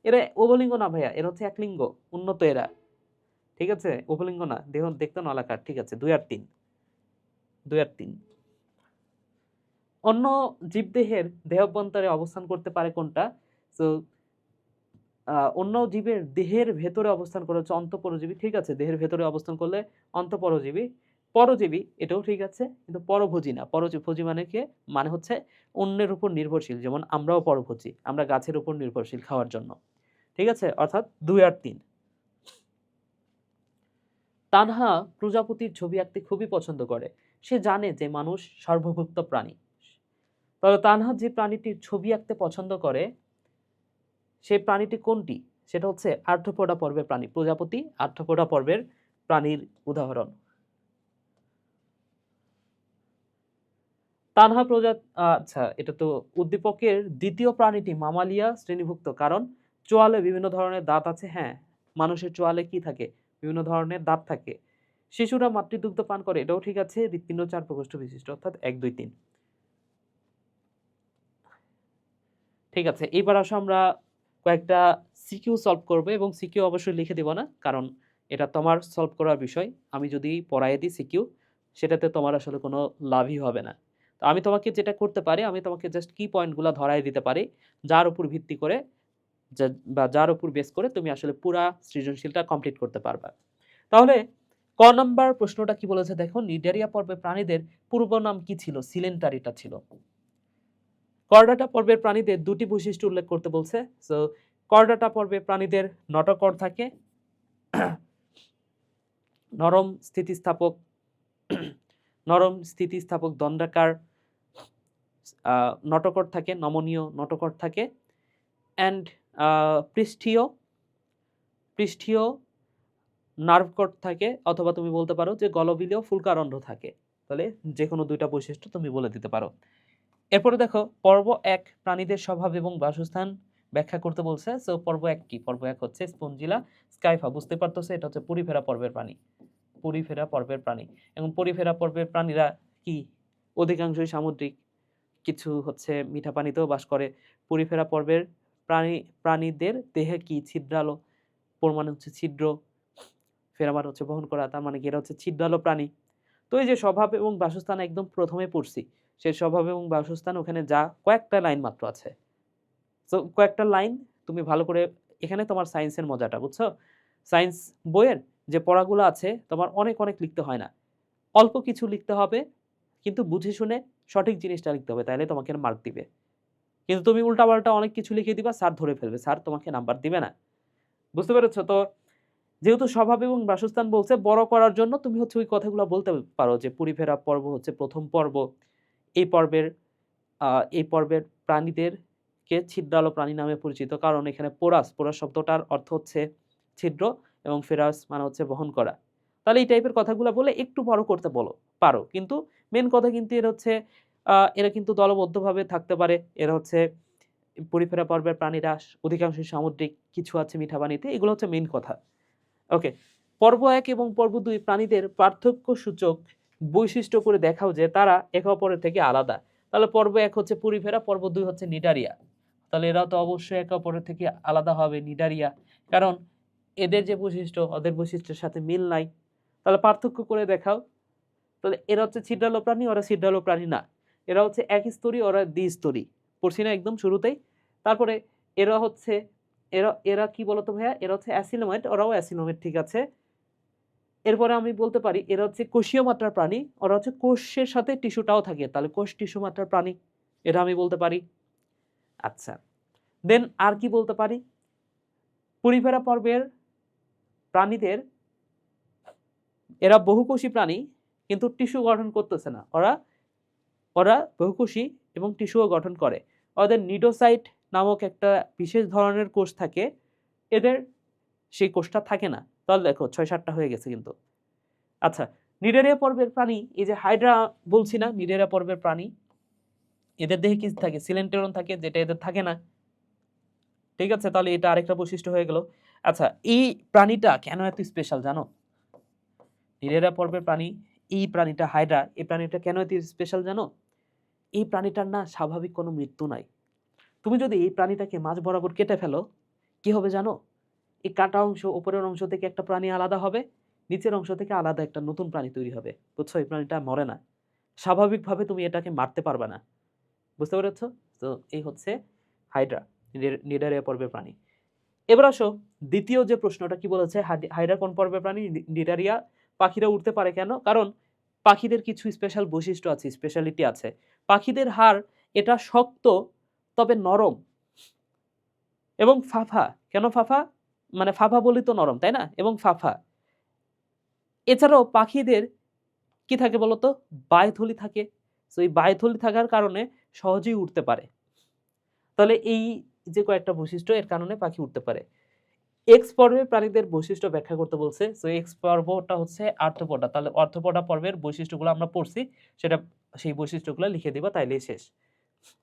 এরা উভলিঙ্গ না ভাইয়া, এরা হচ্ছে একলিঙ্গ, উন্নত এরা, ঠিক আছে। উভলিঙ্গ না, দেহ দেখতে নলাকার, ঠিক আছে। 2 আর 3, 2 আর 3। অন্য জীবদেহের দেহাভ্যন্তরে অবস্থান করতে পারে কোনটা? তো অন্য জীবের দেহের ভেতরে অবস্থান করে হচ্ছে অন্তঃপরজীবী, ঠিক আছে। দেহের ভেতরে অবস্থান করলে অন্তঃপরজীবী। পরজীবী এটাও ঠিক আছে, কিন্তু পরভোজী না। পরভোজী মানে কি? মানে হচ্ছে অন্যের উপর নির্ভরশীল, যেমন আমরাও পরভোজী, আমরা গাছের উপর নির্ভরশীল খাওয়ার জন্য, ঠিক আছে। অর্থাৎ 2 আর 3। তানহা প্রজাপতির ছবি আঁকতে খুবই পছন্দ করে। সে জানে যে মানুষ সর্বভুক্ত প্রাণী। তবে তানহা যে প্রাণীটির ছবি আঁকতে পছন্দ করে সেই প্রাণীটি কোনটি? সেটা হচ্ছে আর্থ্রোপোডা পর্বের প্রাণী। প্রজাপতি আর্থ্রোপোডা পর্বের প্রাণীর উদাহরণ। তানহা আচ্ছা, এটা তো উদ্দীপকের দ্বিতীয় প্রাণীটি মামালিয়া শ্রেণীভুক্ত, কারণ চোয়ালে বিভিন্ন ধরনের দাঁত আছে। হ্যাঁ, মানুষের চোয়ালে কি থাকে? বিভিন্ন ধরনের দাঁত থাকে। শিশুরা মাতৃদুগ্ধ পান করে, এটাও ঠিক আছে। হৃৎপিণ্ড 4 প্রকোষ্ঠ বিশিষ্ট, অর্থাৎ 1, 2, 3। ঠিক আছে, এইবার আসো আমরা কয়েকটা সিকিউ সলভ করব, এবং সিকিউ অবশ্যই লিখে দিব না, কারণ এটা তোমার সলভ করার বিষয়। আমি যদি পড়াই দিই সিকিউ, সেটাতে তোমার আসলে কোনো লাভই হবে না। তো আমি তোমাকে যেটা করতে পারি, আমি তোমাকে জাস্ট কি পয়েন্টগুলো ধরাই দিতে পারি, যার উপর ভিত্তি করে বা যার উপর বেস করে তুমি আসলে পুরা সৃজনশীলটা কমপ্লিট করতে পারবা। তাহলে ক নাম্বার প্রশ্নটা কি বলেছে দেখো, নিডারিয়া পর্বের প্রাণীদের পূর্ব নাম কি ছিল? সিলেন্টারিটা ছিল। কর্ডাটা পর্বের প্রাণীদের দুটি বৈশিষ্ট্য উল্লেখ করতে বলছে। সো কর্ডাটা পর্বের প্রাণীদের নটকর থাকে, নরম স্থিতিস্থাপক দণ্ডাকার নটকর থাকে, নমনীয় নটকর থাকে, অ্যান্ড পৃষ্ঠীয় নার্ভকট থাকে, অথবা তুমি বলতে পারো যে গলবিলীয় ফুলকারন্ধ্র থাকে। তাহলে যে কোনো দুইটা বৈশিষ্ট্য তুমি বলে দিতে পারো। এরপরে দেখো, পর্ব 1 প্রাণীদের স্বভাব এবং বাসস্থান ব্যাখ্যা করতে বলছে। সো পর্ব 1 কি? পর্ব 1 হচ্ছে স্পঞ্জিলা স্কাইফা। বুঝতে পারতেছে এটা হচ্ছে পরিফেরা পর্বের প্রাণী। এবং পরিফেরা পর্বের প্রাণীরা কি? অধিকাংশই সামুদ্রিক, কিছু হচ্ছে মিঠা পানিতেও বাস করে। পরিফেরা পর্বের প্রাণীদের দেহে কি? ছিদ্রালো, পর মানে হচ্ছে ছিদ্র, ফেরা মানে হচ্ছে বহন করা, তার মানে কি এরা হচ্ছে ছিদ্রালো প্রাণী। তো এই যে স্বভাব এবং বাসস্থান একদম প্রথমে পড়ছি, সেই স্বভাব এবং বাসস্থান ওখানে যা কয়েকটা লাইন মাত্র আছে। তো কয়েকটা লাইন তুমি ভালো করে, এখানে তোমার সায়েন্সের মজাটা বুঝছো। সায়েন্স বইয়ের যে পড়াগুলো আছে তোমার অনেক অনেক লিখতে হয় না, অল্প কিছু লিখতে হবে, কিন্তু বুঝে শুনে সঠিক জিনিসটা লিখতে হবে, তাহলে তোমাকে মার্ক দিবে। কিন্তু তুমি উল্টাপাল্টা অনেক কিছু লিখে দিবা, স্যার ধরে ফেলবে, স্যার তোমাকে নাম্বার দিবে না। বুঝতে পেরেছো? তো যেহেতু স্বভাব এবং বাসস্থান বলছে, বড় করার জন্য তুমি হচ্ছে ওই কথাগুলো বলতে পারো যে পরিফেরা পর্ব হচ্ছে প্রথম পর্ব। এই পর্বের প্রাণীদেরকে ছিদ্রালো প্রাণী নামে পরিচিত, কারণ এখানে পোরাস শব্দটার অর্থ হচ্ছে ছিদ্র, এবং ফেরাস মানে হচ্ছে বহন করা। তাহলে এই টাইপের কথাগুলো বলে একটু বড় করতে পারো, কিন্তু মেন কথা কিন্তু এরা কিন্তু দলবদ্ধভাবে থাকতে পারে। এরা হচ্ছে পরিফেরা পর্বের প্রাণীরা অধিকাংশ সামুদ্রিক, কিছু আছে মিঠা পানিতে, এগুলো হচ্ছে মেন কথা। ওকে, পর্ব 1 এবং পর্ব 2 প্রাণীদের পার্থক্য সূচক বৈশিষ্ট্য করে দেখাও যে তারা একে অপরের থেকে আলাদা। তাহলে পর্ব 1 হচ্ছে পুরিফেরা, পর্ব 2 হচ্ছে নিডারিয়া। তাহলে এরা তো অবশ্যই একে অপরের থেকে আলাদা হবে, নিডারিয়া, কারণ এদের যে বৈশিষ্ট্য ওদের বৈশিষ্ট্যের সাথে মিল নাই। তাহলে পার্থক্য করে দেখাও। তাহলে এরা হচ্ছে ছিদ্রালো প্রাণী, ওরা ছিদ্রালো প্রাণী না। এরা হচ্ছে এক স্তরী, ওরা দ্বিস্তরী। পড়ছি না একদম শুরুতেই? তারপরে এরা হচ্ছে এরা কি বলতো ভাইয়া? এরা হচ্ছে অ্যাসিলোমেট, ওরাও অ্যাসিলোমেট, ঠিক আছে। এরপরে আমি বলতে পারি এরা হচ্ছে কোষীয় মাত্রার প্রাণী, ওরা হচ্ছে কোষের সাথে টিস্যুটাও থাকে, তাহলে কোষ টিস্যু মাত্রার প্রাণী, এটা আমি বলতে পারি। আচ্ছা, দেন আর কি বলতে পারি? পরিফেরা পর্বের প্রাণীদের, এরা বহুকোষী প্রাণী, কিন্তু টিস্যু গঠন করতেছে না। ওরা বহুকোষী এবং টিস্যুও গঠন করে। ওদের নিডোসাইট নামক একটা বিশেষ ধরনের কোষ থাকে, এদের সেই কোষটা থাকে না। তাহলে দেখো 6-7টা হয়ে গেছে কিন্তু। আচ্ছা, নিডারিয়া পর্বের প্রাণী, এই যে হাইড্রা বলছি না, নিডারিয়া পর্বের প্রাণী, এদের দেহে কি থাকে? সিলেন্টেরন থাকে, যেটা এদের থাকে না। ঠিক আছে, তাহলে এটা আরেকটা বৈশিষ্ট্য হয়ে গেল। আচ্ছা, এই প্রাণীটা কেন এত স্পেশাল জানো? নিডারিয়া পর্বের প্রাণী, এই প্রাণীটা হাইড্রা, এই প্রাণীটা কেন এত স্পেশাল জানো? এই প্রাণীটার না স্বাভাবিক কোনো মৃত্যু নাই। তুমি যদি এই প্রাণীটাকে মাঝ বরাবর কেটে ফেলো, কি হবে জানো? এই কাটা অংশ, উপরের অংশ থেকে একটা প্রাণী আলাদা হবে, নিচের অংশ থেকে আলাদা একটা নতুন প্রাণী তৈরি হবে। বুঝছো? এই প্রাণীটা মরে না, স্বাভাবিকভাবে তুমি এটাকে মারতে পারবে না। বুঝতে পেরেছো? তো এই হচ্ছে হাইড্রা, নিডারিয়া পর্বের প্রাণী। এবার আসো দ্বিতীয় যে প্রশ্নটা, কি বলেছে? হাইড্রা কোন পর্বের প্রাণী? নিডারিয়া। পাখিরা উড়তে পারে কেন? কারণ পাখিদের কিছু স্পেশাল বৈশিষ্ট্য আছে, স্পেশালিটি আছে। পাখিদের হাড় এটা শক্ত তবে নরম এবং ফাফা। কেন ফাফা? মানে ফাফা বলি তো নরম, তাই না? এবং ফাফা। এছাড়াও পাখিদের কি থাকে বলতো, বায়ুথলি থাকে। সো এই বায়ুথলি থাকার কারণে সহজেই উঠতে পারে। তাহলে এই যে কয়েকটা বৈশিষ্ট্য, এর কারণে পাখি উঠতে পারে। এক্স পর্বে প্রাণীদের বৈশিষ্ট্য ব্যাখ্যা করতে বলছে। সো এক্স পর্বটা হচ্ছে আর্থ্রোপোডা। তাহলে আর্থ্রোপোডা পর্বের বৈশিষ্ট্যগুলো আমরা পড়ছি, সেটা সেই বৈশিষ্ট্যগুলো লিখে দিবা, তাইলেই শেষ।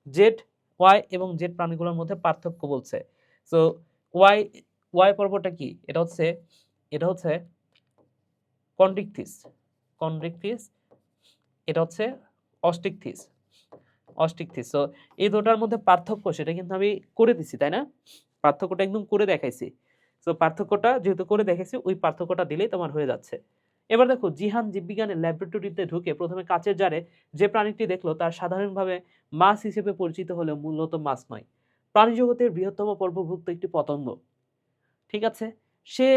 জেড, ওয়াই এবং জেড প্রাণীগুলোর মধ্যে পার্থক্য বলছে। সো ওয়াই ওয়াই পর্বটা কি? এটা হচ্ছে কন্ড্রিকথিস। কন্ড্রিকথিস, এটা হচ্ছে অস্টিকথিস। অস্টিকথিস। সো এই দুটার মধ্যে পার্থক্য, সেটা কিন্তু আমি করে দিছি, তাই না? পার্থক্যটা একদম করে দেখাইছি। সো পার্থক্যটা যেহেতু করে দেখাইছি, ওই পার্থক্যটা দিলেই তোমার হয়ে যাচ্ছে। এবার দেখো, জিহান জীববিজ্ঞানের ল্যাবরেটরিতে ঢুকে প্রথমে কাচের জারে যে প্রাণীটি দেখলো তার সাধারণভাবে মাছ হিসেবে পরিচিত হলেও মূলত মাছ নয়। প্রাণী জগতের বৃহত্তম পর্বভুক্ত একটি পতঙ্গ। ঠিক আছে? সে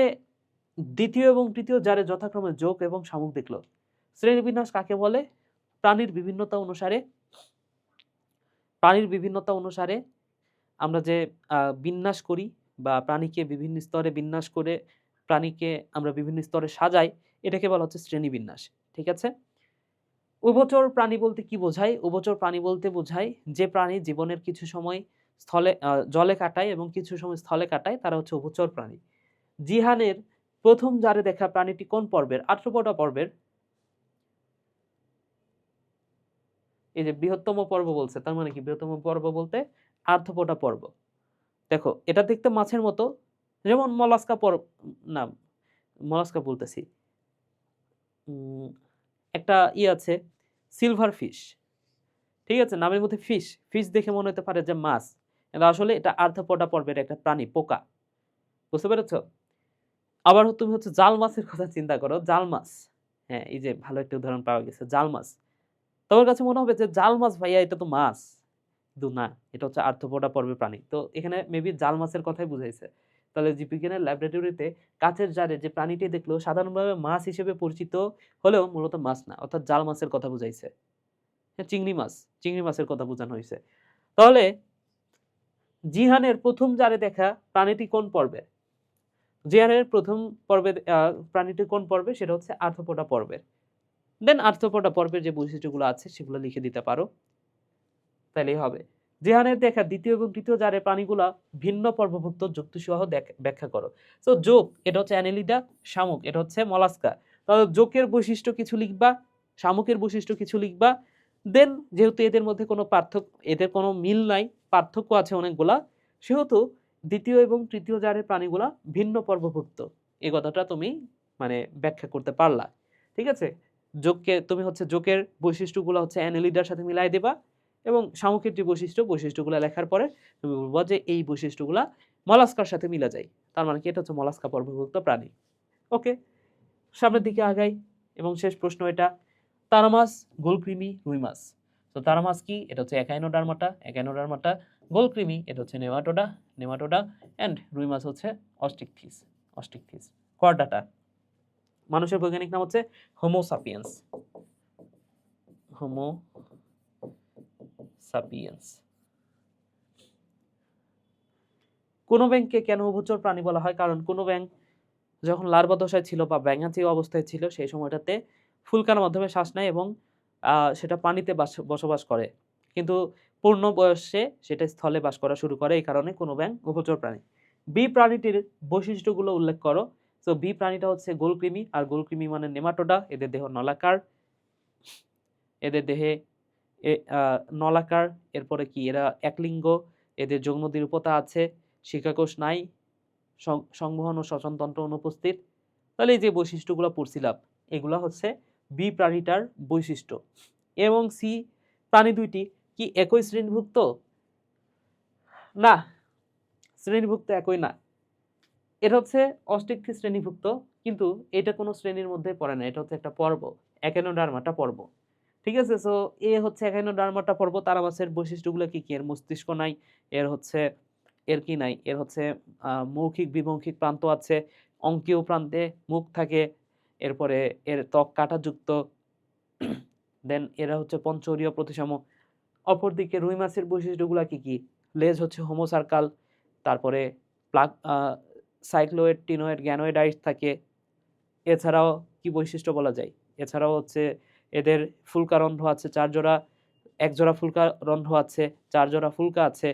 দ্বিতীয় এবং তৃতীয় জারে যথাক্রমে জোক এবং শামুক দেখলো। শ্রেণীবিন্যাস কাকে বলে? প্রাণীর বিভিন্নতা অনুসারে আমরা যে বিন্যাস করি বা প্রাণীকে বিভিন্ন স্তরে বিন্যাস করে প্রাণীকে আমরা বিভিন্ন স্তরে সাজাই, এটাকে বলা হচ্ছে শ্রেণীবিন্যাস। ঠিক আছে? উভচর প্রাণী বলতে কি বোঝায়? উভচর প্রাণী বলতে বোঝায় যে প্রাণী জীবনের কিছু সময় জলে কাটায় এবং কিছু সময় স্থলে কাটায়, তারা হচ্ছে উভচর প্রাণী। জিহানের প্রথম জারে দেখা প্রাণীটি কোন পর্বের? আর্থ্রোপোডা পর্বের। এই যে বৃহত্তম পর্ব বলছে, তার মানে কি? বৃহত্তম পর্ব বলতে আর্থ্রোপোডা পর্ব। দেখো, এটা দেখতে মাছের মতো, যেমন মলাস্কা পর্ব, না মলাস্কা বলতেছি, একটা আছে সিলভার ফিশ। ঠিক আছে? নামের মধ্যে ফিশ, ফিশ দেখে মনে হতে পারে যে মাছ, কিন্তু আসলে এটা আর্থ্রোপোডা পর্বের একটা প্রাণী, পোকা। বুঝতে পেরেছ? আবার তুমি হচ্ছে জাল মাছের কথা চিন্তা করো, জাল মাছ। হ্যাঁ, এই যে ভালো একটা উদাহরণ পাওয়া গেছে, জাল মাছ। তোমার কাছে মনে হবে যে জাল মাছ ভাইয়া, এটা তো মাছ, কিন্তু না, এটা হচ্ছে আর্থ্রোপোডা পর্বের প্রাণী। তো এখানে মেবি জাল মাছের কথাই বুঝাইছে। তাহলে জীববিজ্ঞানের ল্যাবরেটরিতে কাচের জারে যে প্রাণীটি দেখলো সাধারণভাবে মাছ হিসেবে পরিচিত হলেও মূলত মাছ না, অর্থাৎ জাল মাছের কথা বুঝাইছে। চিংড়ি মাছ, চিংড়ি মাছের কথা বোঝানো হয়েছে। তাহলে জিহানের প্রথম জারে দেখা প্রাণীটি কোন পর্বের? জিহানের প্রথম পর্বের প্রাণীটি কোন পর্বে? সেটা হচ্ছে আর্থ্রোপোডা পর্বের। দেন আর্থ্রোপোডা পর্বের যে বৈশিষ্ট্যগুলো আছে সেগুলো লিখে দিতে পারো, তাহলেই হবে। জিহানের দেখা দ্বিতীয় এবং তৃতীয় জারের প্রাণীগুলা ভিন্ন পর্বভুক্ত যুক্তিসহ ব্যাখ্যা করো। সো জোক, এটা হচ্ছে অ্যানেলিডা, শামুক এটা হচ্ছে মলাস্কা। তাহলে জোকের বৈশিষ্ট্য কিছু লিখবা, শামুকের বৈশিষ্ট্য কিছু লিখবা। দেন যেহেতু এদের মধ্যে কোনো পার্থক্য, এদের কোনো মিল নাই, পার্থক্য আছে অনেকগুলা, সেহেতু দ্বিতীয় এবং তৃতীয় জারের প্রাণীগুলা ভিন্ন পর্বভুক্ত, এই কথাটা তুমি মানে ব্যাখ্যা করতে পারলা। ঠিক আছে? জোককে তুমি হচ্ছে জোকের বৈশিষ্ট্যগুলো হচ্ছে অ্যানেলিডার সাথে মিলাই দেবা, এবং শামুকের যে বৈশিষ্ট্যগুলো লেখার পরে তুমি বলবা যে এই বৈশিষ্ট্যগুলা মলাস্কার সাথে মিলা যায়, তার মানে কি এটা হচ্ছে মলাস্কা পর্বভুক্ত প্রাণী। ওকে, সামনের দিকে আগাই এবং শেষ প্রশ্ন এটা, তারা মাছ, গোলকৃমি, রুই মাছ। তো তারা মাছ কি? এটা হচ্ছে একাইনোডার্মাটা, গোলকৃমি এটা হচ্ছে নেমাটোডা এন্ড রুই মাছ হচ্ছে অস্টিকথিস। কর্ডাটা। মানুষের বৈজ্ঞানিক নাম হচ্ছে হোমো সাপিয়েন্স। কোনো ব্যাঙকে কেন উভচর প্রাণী বলা হয়? কারণ কোনো ব্যাঙ যখন লার্ভা দশায় ছিল বা ব্যাঙাচি অবস্থায় ছিল, সেই সময়টাতে ফুলকার মাধ্যমে শ্বাস নেয় এবং সেটা পানিতে বসবাস করে, কিন্তু পূর্ণ বয়সে সেটা স্থলে বাস করা শুরু করে। এই কারণে কোনো ব্যাঙ উভচর প্রাণী। বি প্রাণীটির বৈশিষ্ট্যগুলো উল্লেখ করো। তো বি প্রাণীটা হচ্ছে গোলকৃমি, আর গোলকৃমি মানে নেমাটোডা। এদের দেহ নলাকার, এদের দেহে নলাকার। এরপরে কি, এরা একলিঙ্গ, এদের যৌন দ্বিরূপতা আছে, শিকাকোষ নাই, সংবহন ও শ্বসনতন্ত্র অনুপস্থিত। তাহলে এই যে বৈশিষ্ট্যগুলো পড়ছিলাম, এগুলো হচ্ছে বি প্রাণীটার বৈশিষ্ট্য। এবং সি প্রাণী দুইটি কি একই শ্রেণীভুক্ত? না, শ্রেণীভুক্ত একই না। এটা হচ্ছে অস্টিকথিস শ্রেণীভুক্ত, কিন্তু এটা কোনো শ্রেণীর মধ্যে পড়ে না, এটা হচ্ছে একটা পর্ব, একাইনোডার্মাটা পর্ব। ঠিক আছে? সো এ হচ্ছে একাইনোডার্মাটা পর্ব। তারা মাছের বৈশিষ্ট্যগুলো কি কি? এর মস্তিষ্ক নাই, এর কি নাই, এর হচ্ছে মৌখিক বিমৌখিক প্রান্ত আছে, অঙ্কীয় প্রান্তে মুখ থাকে, এরপরে এর ত্বক কাঁটাযুক্ত। দেন এরা হচ্ছে পঞ্চরীয় প্রতিসম। অপরদিকে রুই মাছের বৈশিষ্ট্যগুলো কি কি? লেজ হচ্ছে হোমোসার্কাল, তারপরে সাইক্লোয়েড, টিনোয়েড, গ্যানোয়েড আইস থাকে। এছাড়াও কি বৈশিষ্ট্য বলা যায়? এছাড়াও হচ্ছে এদের ফুলকা রন্ধ্র আছে 4 জোড়া, 1 জোড়া ফুলকা রন্ধ্র আছে, 4 জোড়া ফুলকা আছে,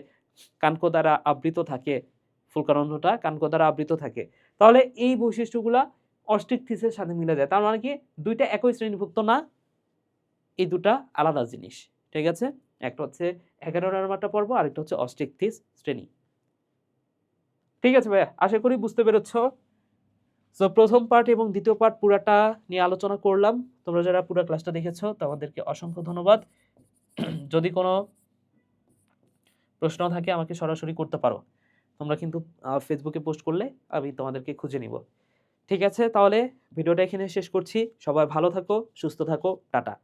কানকো দ্বারা আবৃত থাকে, ফুলকা রন্ধ্রটা কানকো দ্বারা আবৃত থাকে। তাহলে এই বৈশিষ্ট্যগুলা অস্ট্রিক থিসের সাথে মিলে যায়। তার মানে কি ২ টা একই শ্রেণীভুক্ত না, এই ২ টা আলাদা জিনিস। ঠিক আছে? একটা হচ্ছে এগারোরামাটা পর্ব, আরেকটা হচ্ছে অস্ট্রিক থিস শ্রেণী। ঠিক আছে ভাইয়া, আশা করি বুঝতে পেরেছ। সো প্রথম পার্ট এবং দ্বিতীয় পার্ট পুরাটা নিয়ে আলোচনা করলাম। তোমরা যারা পুরো ক্লাসটা দেখেছো তোমাদেরকে অসংখ্য ধন্যবাদ। যদি কোনো প্রশ্ন থাকে আমাকে সরাসরি করতে পারো। তোমরা কিন্তু ফেসবুকে পোস্ট করলে আমি তোমাদেরকে খুঁজে নিব। ঠিক আছে, তাহলে ভিডিওটা এখানে শেষ করছি। সবাই ভালো থাকো, সুস্থ থাকো, টাটা।